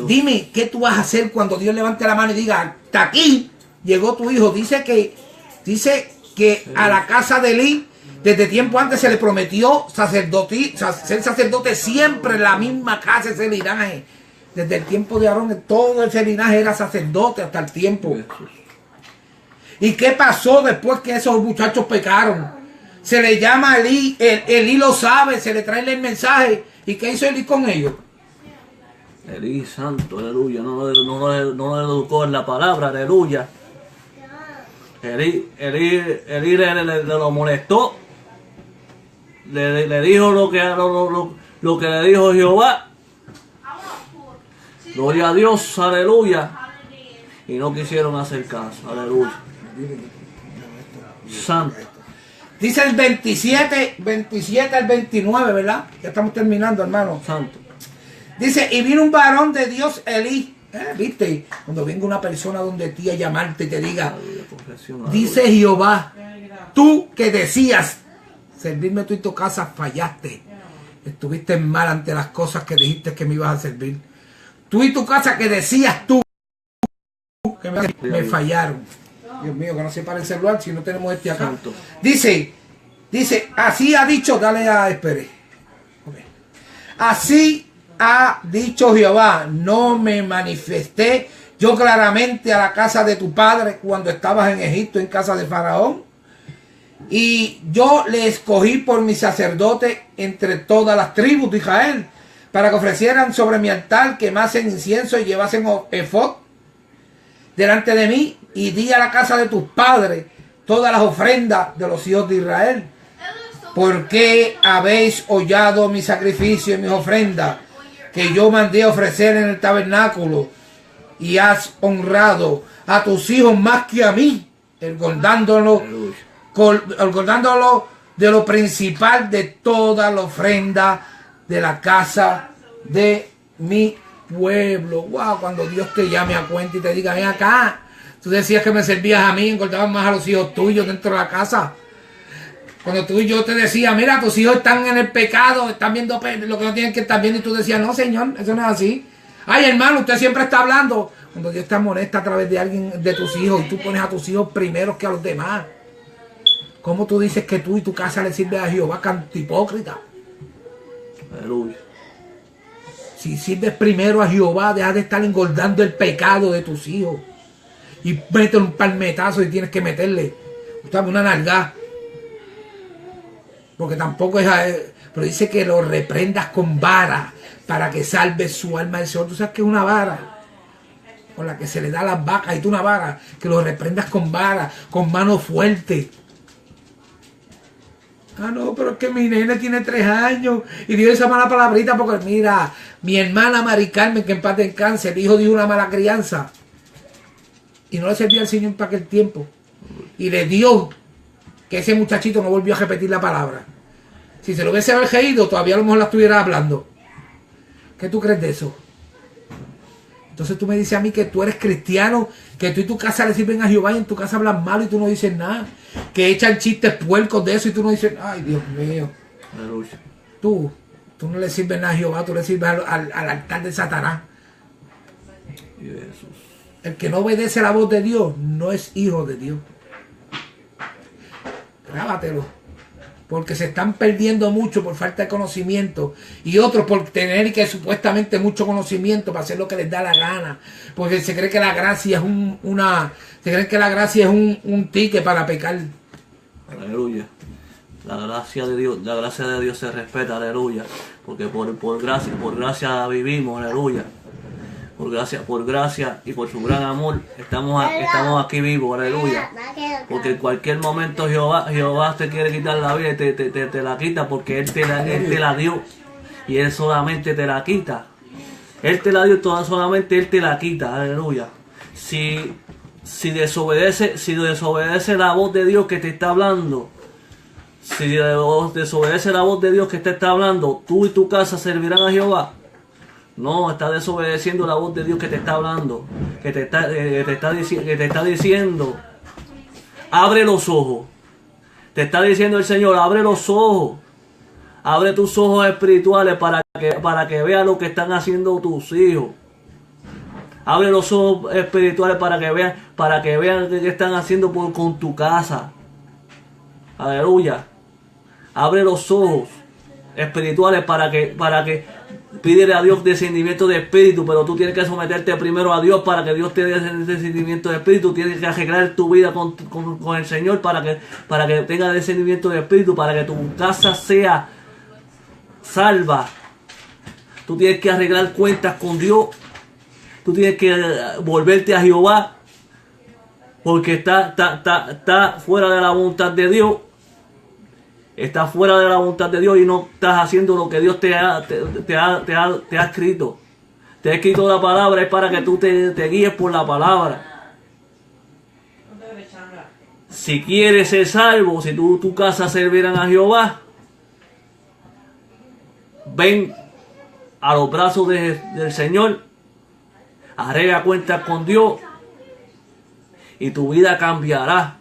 Dime, ¿qué tú vas a hacer cuando Dios levante la mano y diga, hasta aquí llegó tu hijo? Dice que a la casa de Elí, desde tiempo antes se le prometió ser sacerdote siempre en la misma casa, ese linaje. Desde el tiempo de Aarón, todo ese linaje era sacerdote hasta el tiempo. ¿Y qué pasó después que esos muchachos pecaron? Se le llama a Elí, Elí lo sabe, se le trae el mensaje. ¿Y qué hizo Elí con ellos? Elí, santo, aleluya. No lo educó en la palabra, aleluya. Elí le lo molestó. Le dijo lo que le dijo Jehová. Gloria a Dios, aleluya. Y no quisieron hacer caso, aleluya. Santo. Dice el 27 al 29, ¿verdad? Ya estamos terminando, hermano. Santo. Dice, y vino un varón de Dios, Elí. ¿Viste? Cuando venga una persona donde ti a llamarte y te diga, dice Jehová, tú que decías, servirme tú y tu casa, fallaste. Estuviste mal ante las cosas que dijiste que me ibas a servir. Tú y tu casa que decías tú, que me fallaron. Dios mío, que no se para el celular si no tenemos este acá. Santo. Dice, así ha dicho, dale a Espere. Okay. Así ha dicho Jehová, no me manifesté yo claramente a la casa de tu padre cuando estabas en Egipto, en casa de Faraón. Y yo le escogí por mi sacerdote entre todas las tribus de Israel, para que ofrecieran sobre mi altar, quemasen incienso y llevasen efod delante de mí, y di a la casa de tus padres todas las ofrendas de los hijos de Israel. ¿Por qué habéis hollado mi sacrificio y mis ofrendas que yo mandé a ofrecer en el tabernáculo? Y has honrado a tus hijos más que a mí, engordándolo de lo principal de toda la ofrenda de la casa de mi pueblo. Wow, cuando Dios te llame a cuenta y te diga, ven acá, tú decías que me servías a mí, engordabas más a los hijos tuyos dentro de la casa. Cuando tú y yo te decía, mira, tus hijos están en el pecado, están viendo lo que no tienen que estar viendo, y tú decías, no, Señor, eso no es así. Ay, hermano, usted siempre está hablando. Cuando Dios te amonesta a través de alguien, de tus hijos, y tú pones a tus hijos primero que a los demás. ¿Cómo tú dices que tú y tu casa le sirves a Jehová, canto hipócrita? Aleluya. Si sirves primero a Jehová, deja de estar engordando el pecado de tus hijos. Y mete un palmetazo y tienes que meterle una nalgada. Porque tampoco es... Pero dice que lo reprendas con vara para que salve su alma del Señor. ¿Tú sabes qué es una vara? Con la que se le da a las vacas. Y tú una vara, que lo reprendas con vara, con mano fuerte. Ah, no, pero es que mi nene tiene 3 años y dio esa mala palabrita porque mira, mi hermana Mari Carmen, que en paz descanse, el hijo dio una mala crianza y no le servía al Señor para aquel tiempo. Y le dio que ese muchachito no volvió a repetir la palabra. Si se lo hubiese reído, todavía a lo mejor la estuviera hablando. ¿Qué tú crees de eso? Entonces tú me dices a mí que tú eres cristiano, que tú y tu casa le sirven a Jehová y en tu casa hablan malo y tú no dices nada. Que echan chistes puercos de eso y tú no dices, ay, Dios mío. Aleluya. Tú no le sirves nada a Jehová, tú le sirves al altar de Satanás. Jesús. El que no obedece la voz de Dios no es hijo de Dios. Grábatelo. Porque se están perdiendo mucho por falta de conocimiento y otros por tener que supuestamente mucho conocimiento para hacer lo que les da la gana, porque se cree que la gracia es un ticket para pecar. Aleluya. La gracia de Dios se respeta, aleluya, porque por gracia vivimos, aleluya. Por gracia y por su gran amor estamos aquí vivos, aleluya. Porque en cualquier momento Jehová te quiere quitar la vida y te la quita porque Él te la dio. Y Él solamente te la quita. Él te la dio solamente Él te la quita, aleluya. Si desobedece la voz de Dios que te está hablando, si desobedece la voz de Dios que te está hablando, tú y tu casa servirán a Jehová. No, está desobedeciendo la voz de Dios que te está hablando, que te está diciendo, abre los ojos. Te está diciendo el Señor, abre los ojos. Abre tus ojos espirituales para que veas lo que están haciendo tus hijos. Abre los ojos espirituales para que vean qué están haciendo con tu casa. Aleluya. Abre los ojos espirituales para que pídele a Dios discernimiento de espíritu, pero tú tienes que someterte primero a Dios para que Dios te dé discernimiento de espíritu. Tienes que arreglar tu vida con el Señor para que tenga discernimiento de espíritu, para que tu casa sea salva. Tú tienes que arreglar cuentas con Dios. Tú tienes que volverte a Jehová, porque está fuera de la voluntad de Dios. Estás fuera de la voluntad de Dios y no estás haciendo lo que Dios te ha escrito. Te ha escrito la palabra, es para que tú te guíes por la palabra. Si quieres ser salvo, si tu casa servirán a Jehová, ven a los brazos del Señor, arregla cuentas con Dios y tu vida cambiará.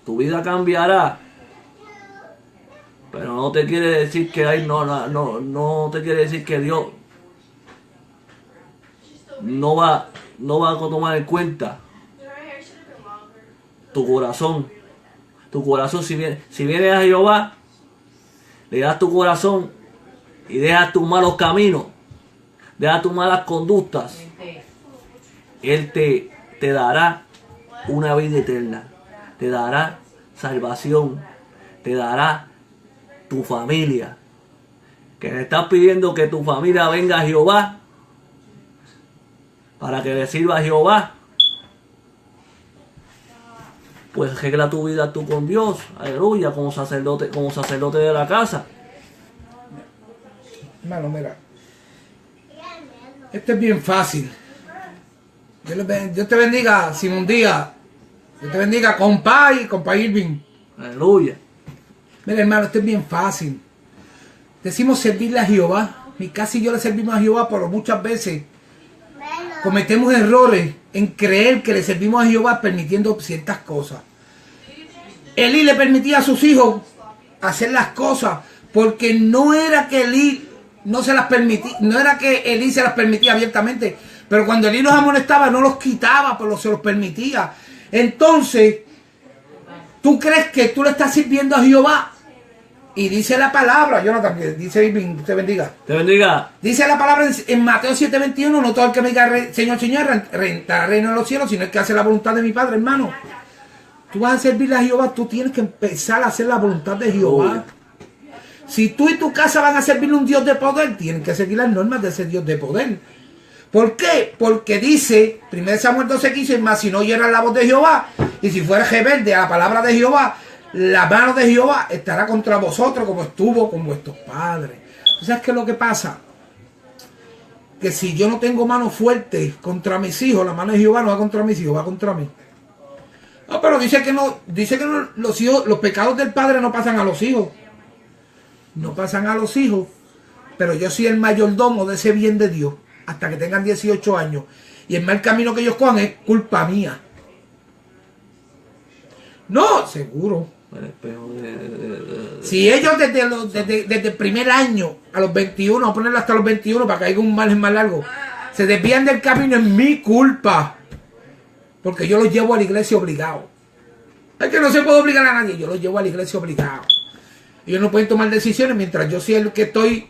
Tu vida cambiará. Pero no te quiere decir que no te quiere decir que Dios no va a tomar en cuenta tu corazón. Tu corazón, si vienes a Jehová, le das tu corazón y dejas tus malos caminos, dejas tus malas conductas, Él te dará una vida eterna, te dará salvación, te dará tu familia. Que le estás pidiendo que tu familia venga a Jehová para que le sirva a Jehová, pues arregla tu vida tú con Dios, aleluya, como sacerdote de la casa. Hermano, mira, esto es bien fácil. Dios te bendiga, Simón Díaz. Dios te bendiga, compa Irving. Aleluya. Mira, hermano, esto es bien fácil. Decimos servirle a Jehová. Mi casa y yo le servimos a Jehová, pero muchas veces cometemos errores en creer que le servimos a Jehová permitiendo ciertas cosas. Elí le permitía a sus hijos hacer las cosas porque no era que Elí no se las permitía, no era que Elí se las permitía abiertamente, pero cuando Elí los amonestaba no los quitaba, pero se los permitía. Entonces, ¿tú crees que tú le estás sirviendo a Jehová? Y dice la palabra, Jonathan, que dice Irving, te bendiga. Te bendiga. Dice la palabra en Mateo 7:21, no todo el que me diga Señor, Señor, entrará al reino de los cielos, sino el que hace la voluntad de mi Padre, hermano. Tú vas a servirle a Jehová, tú tienes que empezar a hacer la voluntad de Jehová. Si tú y tu casa van a servirle a un Dios de poder, tienen que seguir las normas de ese Dios de poder. ¿Por qué? Porque dice, 1 Samuel 12:15, más si no oyeran la voz de Jehová, y si fuera rebelde a la palabra de Jehová, la mano de Jehová estará contra vosotros como estuvo con vuestros padres. ¿Tú sabes qué es lo que pasa? Que si yo no tengo mano fuerte contra mis hijos, la mano de Jehová no va contra mis hijos, va contra mí. No, pero dice que no, los hijos, los pecados del padre no pasan a los hijos. No pasan a los hijos, pero yo soy el mayordomo de ese bien de Dios hasta que tengan 18 años. Y el mal camino que ellos cojan es culpa mía. No, seguro. Si ellos desde el primer año a los 21, vamos a ponerlo hasta los 21 para que haya un margen más largo, se desvían del camino, es mi culpa. Porque yo los llevo a la iglesia obligado. Es que no se puede obligar a nadie, yo los llevo a la iglesia obligado. Ellos no pueden tomar decisiones mientras yo soy el que estoy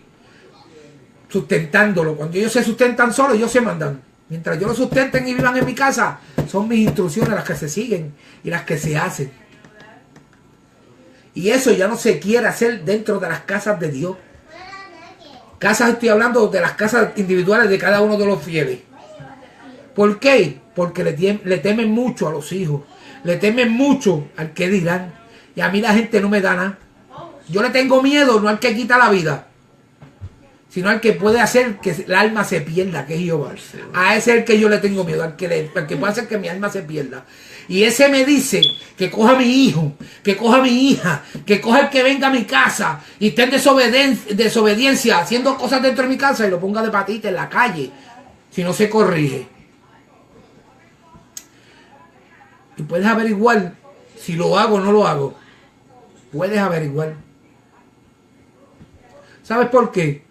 sustentándolo. Cuando ellos se sustentan solos, ellos se mandan. Mientras yo los sustenten y vivan en mi casa, son mis instrucciones las que se siguen y las que se hacen. Y eso ya no se quiere hacer dentro de las casas de Dios. Casas, estoy hablando de las casas individuales de cada uno de los fieles. ¿Por qué? Porque le temen mucho a los hijos. Le temen mucho al que dirán. Y a mí la gente no me da nada. Yo le tengo miedo, no al que quita la vida, sino al que puede hacer que el alma se pierda, que es Jehová. A ese es el que yo le tengo miedo, al que puede hacer que mi alma se pierda. Y ese me dice que coja a mi hijo, que coja a mi hija, que coja el que venga a mi casa y esté en desobediencia, haciendo cosas dentro de mi casa y lo ponga de patita en la calle, si no se corrige. Y puedes averiguar si lo hago o no lo hago. Puedes averiguar. ¿Sabes por qué?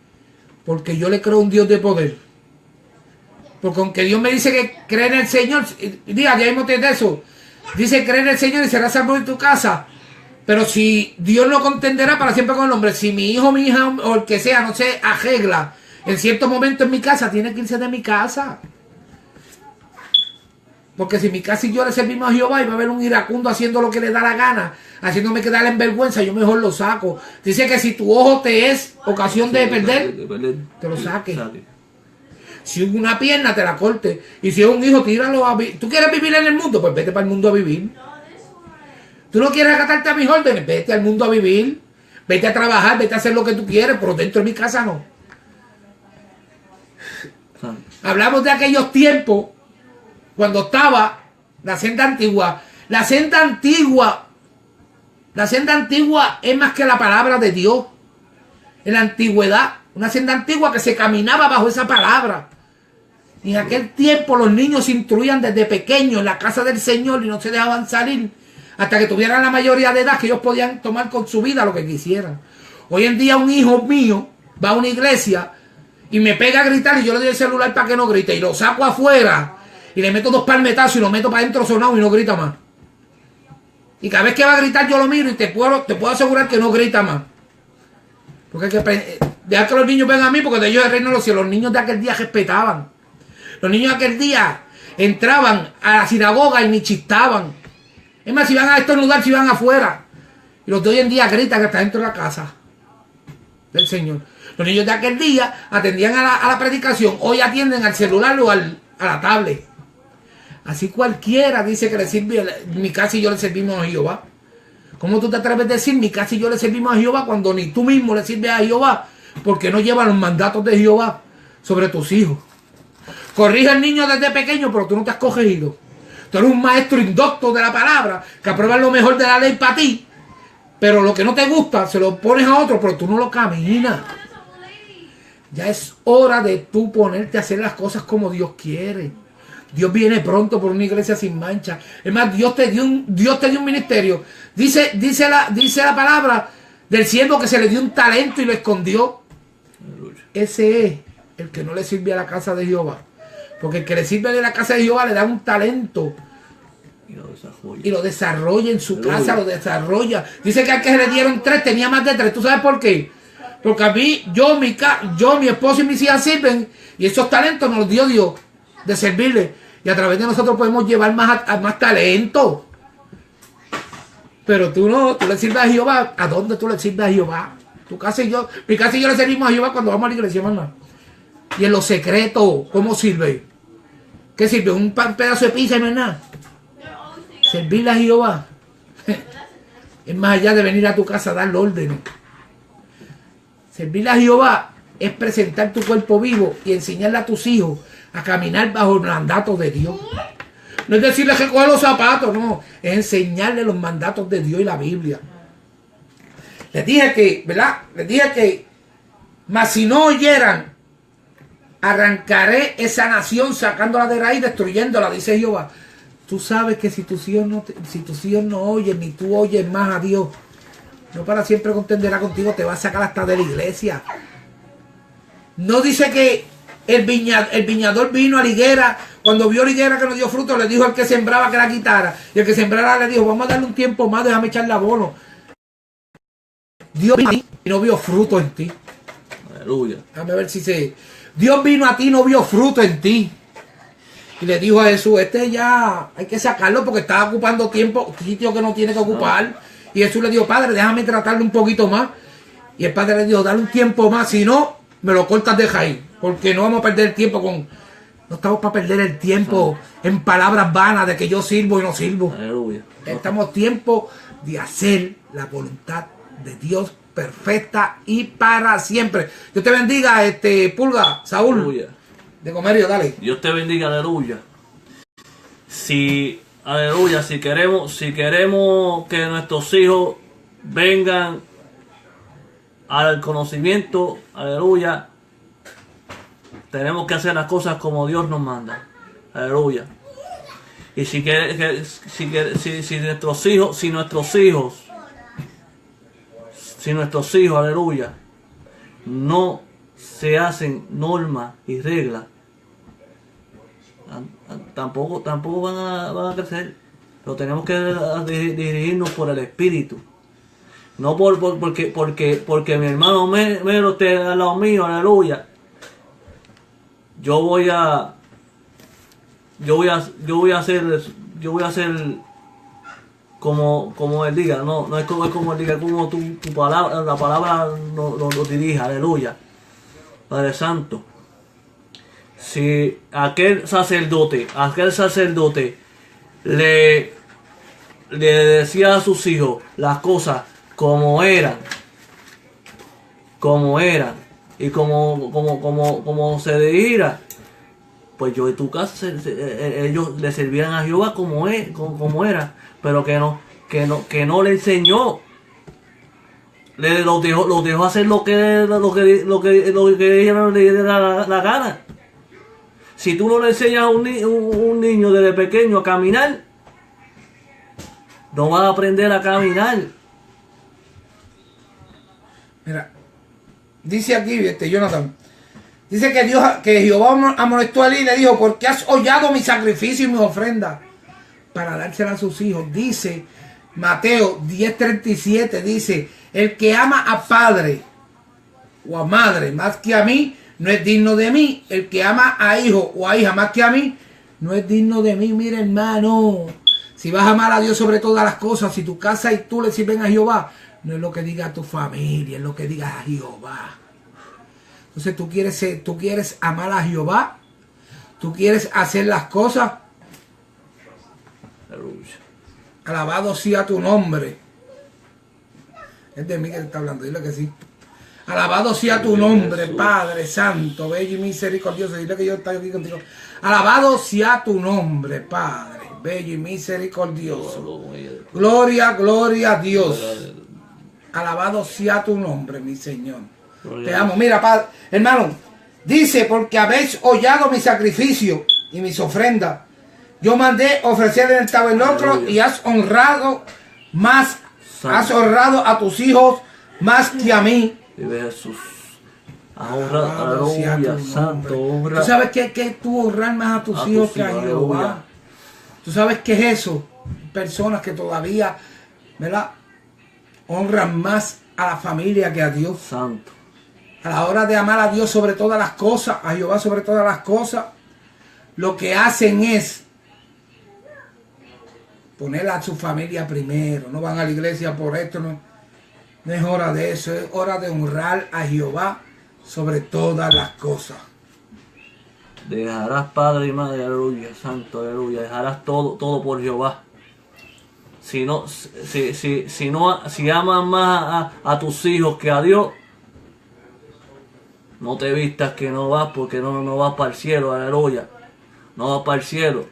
Porque yo le creo a un Dios de poder. Porque aunque Dios me dice que cree en el Señor, diga, ya mismo te de eso. Dice, cree en el Señor y serás salvo en tu casa. Pero si Dios no contenderá para siempre con el hombre, si mi hijo, mi hija o el que sea no se arregla en cierto momento en mi casa, tiene que irse de mi casa. Porque si mi casa y yo le servimos a Jehová y va a haber un iracundo haciendo lo que le da la gana, haciéndome quedar en vergüenza, yo mejor lo saco. Dice que si tu ojo te es ocasión de perder, te lo saques. Si es una pierna, te la corte. Y si es un hijo, tíralo a vivir. ¿Tú quieres vivir en el mundo? Pues vete para el mundo a vivir. ¿Tú no quieres acatarte a mis órdenes? Vete al mundo a vivir. Vete a trabajar, vete a hacer lo que tú quieres, pero dentro de mi casa no. Hablamos de aquellos tiempos cuando estaba la senda antigua. La senda antigua es más que la palabra de Dios. En la antigüedad, una senda antigua que se caminaba bajo esa palabra. Y en aquel tiempo los niños se instruían desde pequeños en la casa del Señor y no se dejaban salir hasta que tuvieran la mayoría de edad, que ellos podían tomar con su vida lo que quisieran. Hoy en día un hijo mío va a una iglesia y me pega a gritar y yo le doy el celular para que no grite y lo saco afuera y le meto 2 palmetazos y lo meto para adentro sonado y no grita más. Y cada vez que va a gritar yo lo miro y te puedo asegurar que no grita más. Porque hay que dejar que los niños vengan a mí, porque de ellos el reino de los cielos. Los niños de aquel día respetaban. Los niños de aquel día entraban a la sinagoga y ni chistaban. Es más, si van a estornudar, si van afuera. Y los de hoy en día gritan hasta dentro de la casa del Señor. Los niños de aquel día atendían a la predicación. Hoy atienden al celular o a la tablet. Así cualquiera dice que le sirve, mi casa y yo le servimos a Jehová. ¿Cómo tú te atreves a decir mi casa y yo le servimos a Jehová cuando ni tú mismo le sirves a Jehová? Porque no llevan los mandatos de Jehová sobre tus hijos. Corrige al niño desde pequeño, pero tú no te has corregido. Tú eres un maestro indocto de la palabra, que aprueba lo mejor de la ley para ti, pero lo que no te gusta se lo pones a otro, pero tú no lo caminas. Ya es hora de tú ponerte a hacer las cosas como Dios quiere. Dios viene pronto por una iglesia sin mancha. Es más, Dios te dio un ministerio. Dice la palabra del siervo que se le dio un talento y lo escondió. ese es el que no le sirve a la casa de Jehová. Porque el que le sirve de la casa de Jehová le da un talento y lo desarrolla en su casa, lo desarrolla. Dice que al que le dieron 3 tenía más de 3. ¿Tú sabes por qué? Porque a mí, yo, mi esposo y mis hijas sirven, y esos talentos nos los dio Dios de servirle. Y a través de nosotros podemos llevar más talento. Pero tú no, tú le sirves a Jehová. ¿A dónde tú le sirves a Jehová? Tu casa y yo, mi casa y yo le servimos a Jehová cuando vamos a la iglesia, hermano. Y en lo secreto, ¿cómo sirve? ¿Qué sirve? ¿Un pedazo de pizza y no es nada? Servirle a Jehová es más allá de venir a tu casa a darle órdenes. Servirle a Jehová es presentar tu cuerpo vivo y enseñarle a tus hijos a caminar bajo el mandato de Dios. No es decirle que coge los zapatos, no. Es enseñarle los mandatos de Dios y la Biblia. Les dije que, ¿verdad? Les dije que, mas si no oyeran, arrancaré esa nación sacándola de raíz, destruyéndola, dice Jehová. Tú sabes que si tus hijos no oyen, ni tú oyes más a Dios, no para siempre contenderá contigo, te va a sacar hasta de la iglesia. No dice que el viñador vino a la higuera, cuando vio la higuera que no dio fruto, le dijo al que sembraba que la quitara. Y el que sembrara le dijo, vamos a darle un tiempo más, déjame echarle abono. Dios vino a ti y no vio fruto en ti. Aleluya. Déjame ver si se... Dios vino a ti y no vio fruto en ti. Y le dijo a Jesús, ya hay que sacarlo porque está ocupando sitio que no tiene que ocupar. Y Jesús le dijo, Padre, déjame tratarle un poquito más. Y el Padre le dijo, dale un tiempo más, si no, me lo cortas de raíz. Porque no vamos a perder el tiempo no estamos para perder el tiempo en palabras vanas de que yo sirvo y no sirvo. Aleluya. Estamos tiempo de hacer la voluntad de Dios perfecta y para siempre. Dios te bendiga, Pulga, Saúl. Aleluya. De Comerio, dale. Dios te bendiga, aleluya. Aleluya, si queremos que nuestros hijos vengan al conocimiento, aleluya, tenemos que hacer las cosas como Dios nos manda, aleluya. Y si nuestros hijos, aleluya, no se hacen normas y reglas, tampoco van a crecer. Pero tenemos que dirigirnos por el Espíritu, no porque mi hermano Mero esté al lado mío, aleluya. Yo voy a hacer como él diga. No es como él diga, como tu palabra, la palabra lo dirija, aleluya. Padre Santo, si aquel sacerdote le decía a sus hijos las cosas como eran y como se dijera, pues yo en tu casa ellos le servían a Jehová como era, pero que no le enseñó. Los dejó hacer lo que ellos le diera la gana. Si tú no le enseñas a un niño desde pequeño a caminar, no va a aprender a caminar. Mira, dice aquí, Jonathan, dice que Jehová amonestó a Elí y le dijo, ¿por qué has hollado mi sacrificio y mi ofrenda? Para dársela a sus hijos. Dice Mateo 10:37, dice, el que ama a padre o a madre más que a mí, no es digno de mí. El que ama a hijo o a hija más que a mí, no es digno de mí. Mira, hermano, si vas a amar a Dios sobre todas las cosas, si tu casa y tú le sirven a Jehová, no es lo que diga tu familia, es lo que diga a Jehová. Entonces tú quieres amar a Jehová, tú quieres hacer las cosas. Alabado sea tu nombre. Es de mí que está hablando, dile que sí. Alabado sea tu nombre, Padre Santo, bello y misericordioso. Dile que yo estoy aquí contigo. Alabado sea tu nombre, Padre, bello y misericordioso. Gloria, gloria a Dios. Alabado sea tu nombre, mi Señor. Te amo. Mira, Padre, hermano, dice, porque habéis hollado mi sacrificio y mis ofrendas. Yo mandé ofrecer en el tabernáculo y has honrado a tus hijos más que a mí. Vive Jesús. Honra, aleluya, santo, honra. ¿Tú sabes qué es tú honrar más a tus hijos que a Jehová? Aleluya. ¿Tú sabes qué es eso? Personas que todavía, ¿verdad?, honran más a la familia que a Dios. Santo. A la hora de amar a Dios sobre todas las cosas, a Jehová sobre todas las cosas, lo que hacen es poner a su familia primero. No van a la iglesia por esto, no es hora de eso, es hora de honrar a Jehová sobre todas las cosas. Dejarás padre y madre, aleluya, santo, aleluya. Dejarás todo por Jehová. Si amas más a tus hijos que a Dios, no te vistas que no vas, porque no vas para el cielo, aleluya. No vas para el cielo.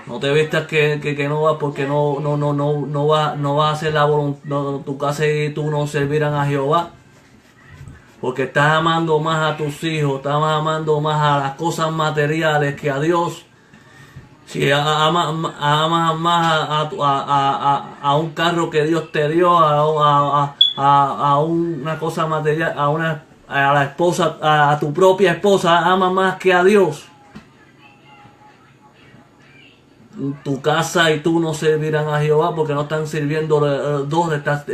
No te vistas que no vas, porque no vas a hacer la voluntad, tu casa y tú no servirán a Jehová. Porque estás amando más a tus hijos, estás amando más a las cosas materiales que a Dios. Si amas más a un carro que Dios te dio, a una cosa material, a la esposa, a tu propia esposa, amas más que a Dios. Tu casa y tú no servirán a Jehová, porque no están sirviendo dos, estás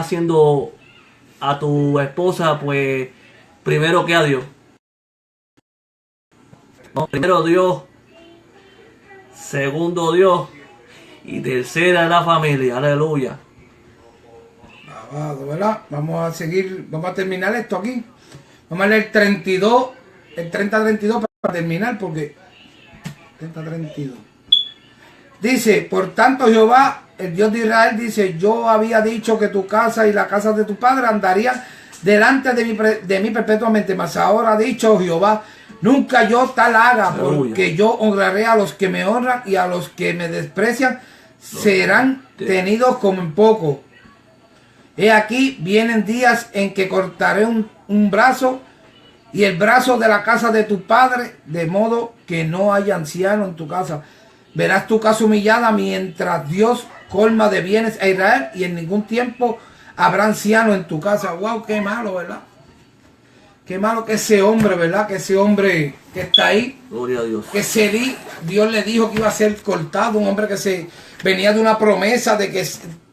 haciendo a tu esposa pues primero que a Dios. No, primero Dios, segundo Dios y tercera la familia, aleluya. Alabado, ¿verdad? Vamos a seguir, vamos a terminar esto aquí. Vamos a leer 32, el 30-32 para terminar, porque 30-32. Dice, por tanto Jehová, el Dios de Israel, dice, yo había dicho que tu casa y la casa de tu padre andarían delante de mí perpetuamente, mas ahora ha dicho Jehová, nunca yo tal haga, porque yo honraré a los que me honran y a los que me desprecian serán tenidos como en poco. He aquí, vienen días en que cortaré un brazo y el brazo de la casa de tu padre, de modo que no haya anciano en tu casa. Verás tu casa humillada mientras Dios colma de bienes a Israel, y en ningún tiempo habrá anciano en tu casa. Wow, qué malo, ¿verdad? Qué malo que ese hombre, ¿verdad? Que ese hombre que está ahí, gloria a Dios, que Dios le dijo que iba a ser cortado, un hombre que venía de una promesa de que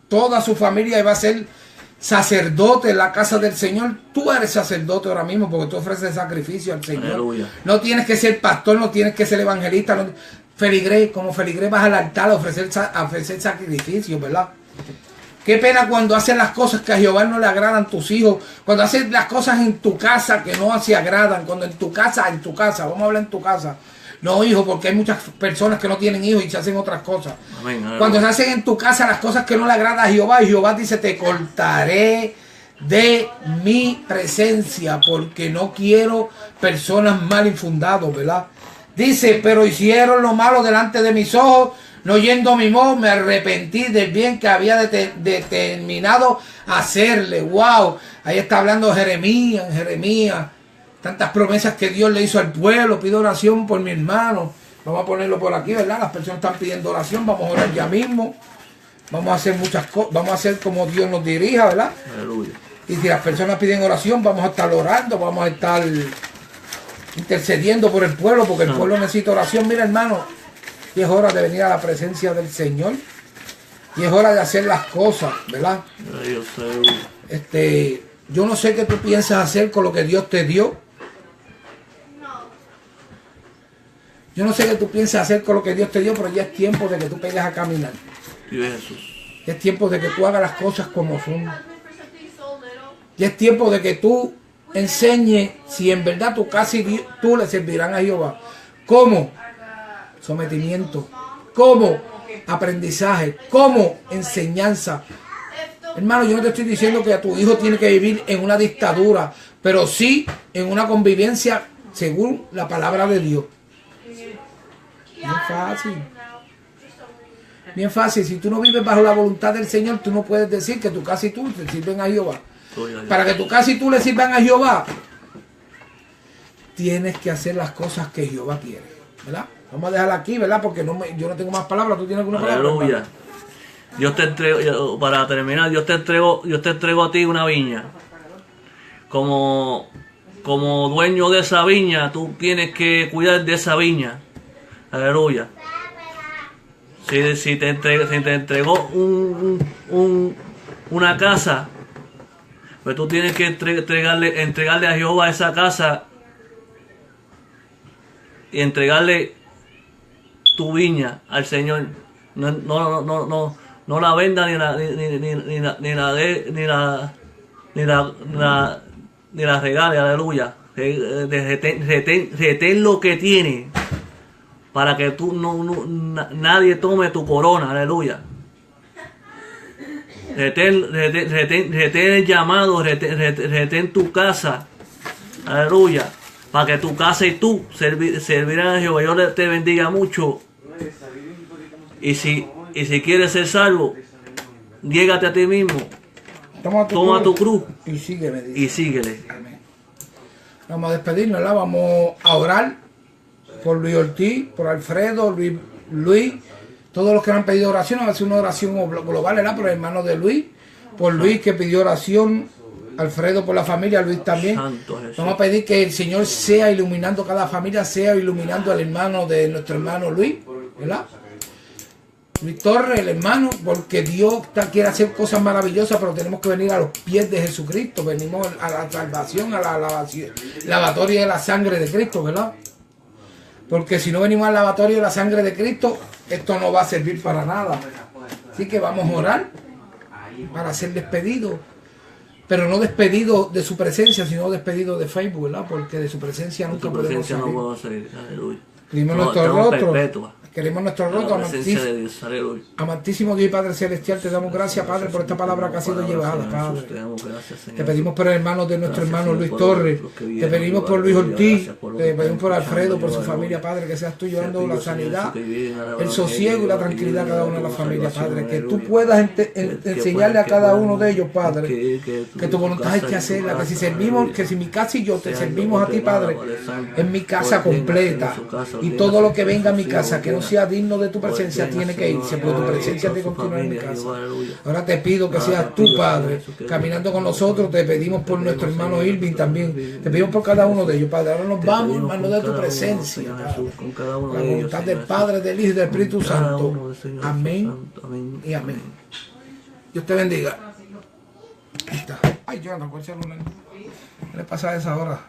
toda su familia iba a ser sacerdote en la casa del Señor. Tú eres sacerdote ahora mismo, porque tú ofreces sacrificio al Señor. aleluya. No tienes que ser pastor, no tienes que ser evangelista, como feligrés vas al altar a ofrecer sacrificio, ¿verdad? Qué pena cuando haces las cosas que a Jehová no le agradan tus hijos, cuando haces las cosas en tu casa que no se agradan, cuando en tu casa, vamos a hablar en tu casa, no hijo, porque hay muchas personas que no tienen hijos y se hacen otras cosas. Amén, cuando se hacen en tu casa las cosas que no le agradan a Jehová, y Jehová dice, te cortaré de mi presencia, porque no quiero personas mal infundados, ¿verdad? Dice, pero hicieron lo malo delante de mis ojos, no oyendo mi voz, me arrepentí del bien que había determinado hacerle. Wow, ahí está hablando Jeremías, tantas promesas que Dios le hizo al pueblo. Pido oración por mi hermano. Vamos a ponerlo por aquí, ¿verdad? Las personas están pidiendo oración, vamos a orar ya mismo. Vamos a hacer muchas cosas, vamos a hacer como Dios nos dirija, ¿verdad? Aleluya. Y si las personas piden oración, vamos a estar orando, vamos a estar intercediendo por el pueblo, porque el pueblo necesita oración. Mira, hermano, y es hora de venir a la presencia del Señor, y es hora de hacer las cosas, ¿verdad? Yo no sé qué tú piensas hacer con lo que Dios te dio. Yo no sé qué tú piensas hacer con lo que Dios te dio, pero ya es tiempo de que tú pegues a caminar. Ya es tiempo de que tú hagas las cosas como son. Ya es tiempo de que tú enseñes si en verdad tu casa y tú le servirán a Jehová. ¿Cómo? Sometimiento. ¿Cómo? Aprendizaje. ¿Cómo? Enseñanza. Hermano, yo no te estoy diciendo que a tu hijo tiene que vivir en una dictadura, pero sí en una convivencia según la palabra de Dios. Bien fácil. Bien fácil. Si tú no vives bajo la voluntad del Señor, tú no puedes decir que tu casa y tú le sirven a Jehová. Para que tu casa y tú le sirvan a Jehová, tienes que hacer las cosas que Jehová quiere, ¿verdad? Vamos a dejarla aquí, ¿verdad? Porque yo no tengo más palabras. ¿Tú tienes alguna palabra? Aleluya. Dios te entrego, para terminar, Dios te entrego a ti una viña. Como dueño de esa viña, tú tienes que cuidar de esa viña. Aleluya. Si te entregó una casa, pues tú tienes que entregarle a Jehová esa casa y entregarle tu viña al Señor. No la venda ni la regale, aleluya. Retén lo que tiene para que nadie tome tu corona, aleluya. Retén el llamado, retén tu casa, aleluya, para que tu casa y tú servirán a Jehová. Dios te bendiga mucho. Y si quieres ser salvo, llégate a ti mismo, toma tu cruz y sígueme. Y síguele. Amén. Vamos a despedirnos, ¿verdad? Vamos a orar por Luis Ortiz, por Alfredo, Luis, todos los que han pedido oración. Vamos a hacer una oración global, ¿verdad? Por el hermano de Luis, por Luis que pidió oración, Alfredo por la familia, Luis también. Vamos a pedir que el Señor sea iluminando cada familia, sea iluminando al hermano de nuestro hermano Luis, ¿verdad? Luis Torres, el hermano, porque Dios quiere hacer cosas maravillosas, pero tenemos que venir a los pies de Jesucristo. Venimos a la salvación, a la lavatoria de la sangre de Cristo, ¿verdad? Porque si no venimos al lavatorio de la sangre de Cristo, esto no va a servir para nada. Así que vamos a orar para ser despedidos. Pero no despedidos de su presencia, sino despedidos de Facebook, ¿verdad? Porque de su presencia nunca podemos salir. No puedo salir, aleluya. Queremos nuestro rostro. Queremos nuestro rostro, amantísimo Dios y Padre Celestial, te damos gracias, Padre, por esta palabra que ha sido llevada, Padre. Te pedimos por el hermano de nuestro hermano Luis Torres, te pedimos por Luis Ortiz, te pedimos por Alfredo, por su familia, Padre, que seas tú llevando la sanidad, el sosiego y la tranquilidad a cada una de las familias, Padre, que tú puedas enseñarle a cada uno de ellos, Padre, que tu voluntad hay que hacerla, que si mi casa y yo te servimos a ti, Padre, en mi casa completa, y todo lo que venga a mi casa, que no sea digno de tu presencia, tiene que irse, pero tu presencia te continúa en mi casa. Ahora te pido que seas tú, Padre, caminando con nosotros. Te pedimos por nuestro hermano Irving también, te pedimos por cada uno de ellos, Padre. Ahora nos vamos, hermano, de tu presencia, Padre. La voluntad del Padre, del Hijo y del Espíritu Santo. Amén y amén. Dios te bendiga. Ahí está. Ay, yo no puedo echarle una. ¿Qué le pasa a esa hora?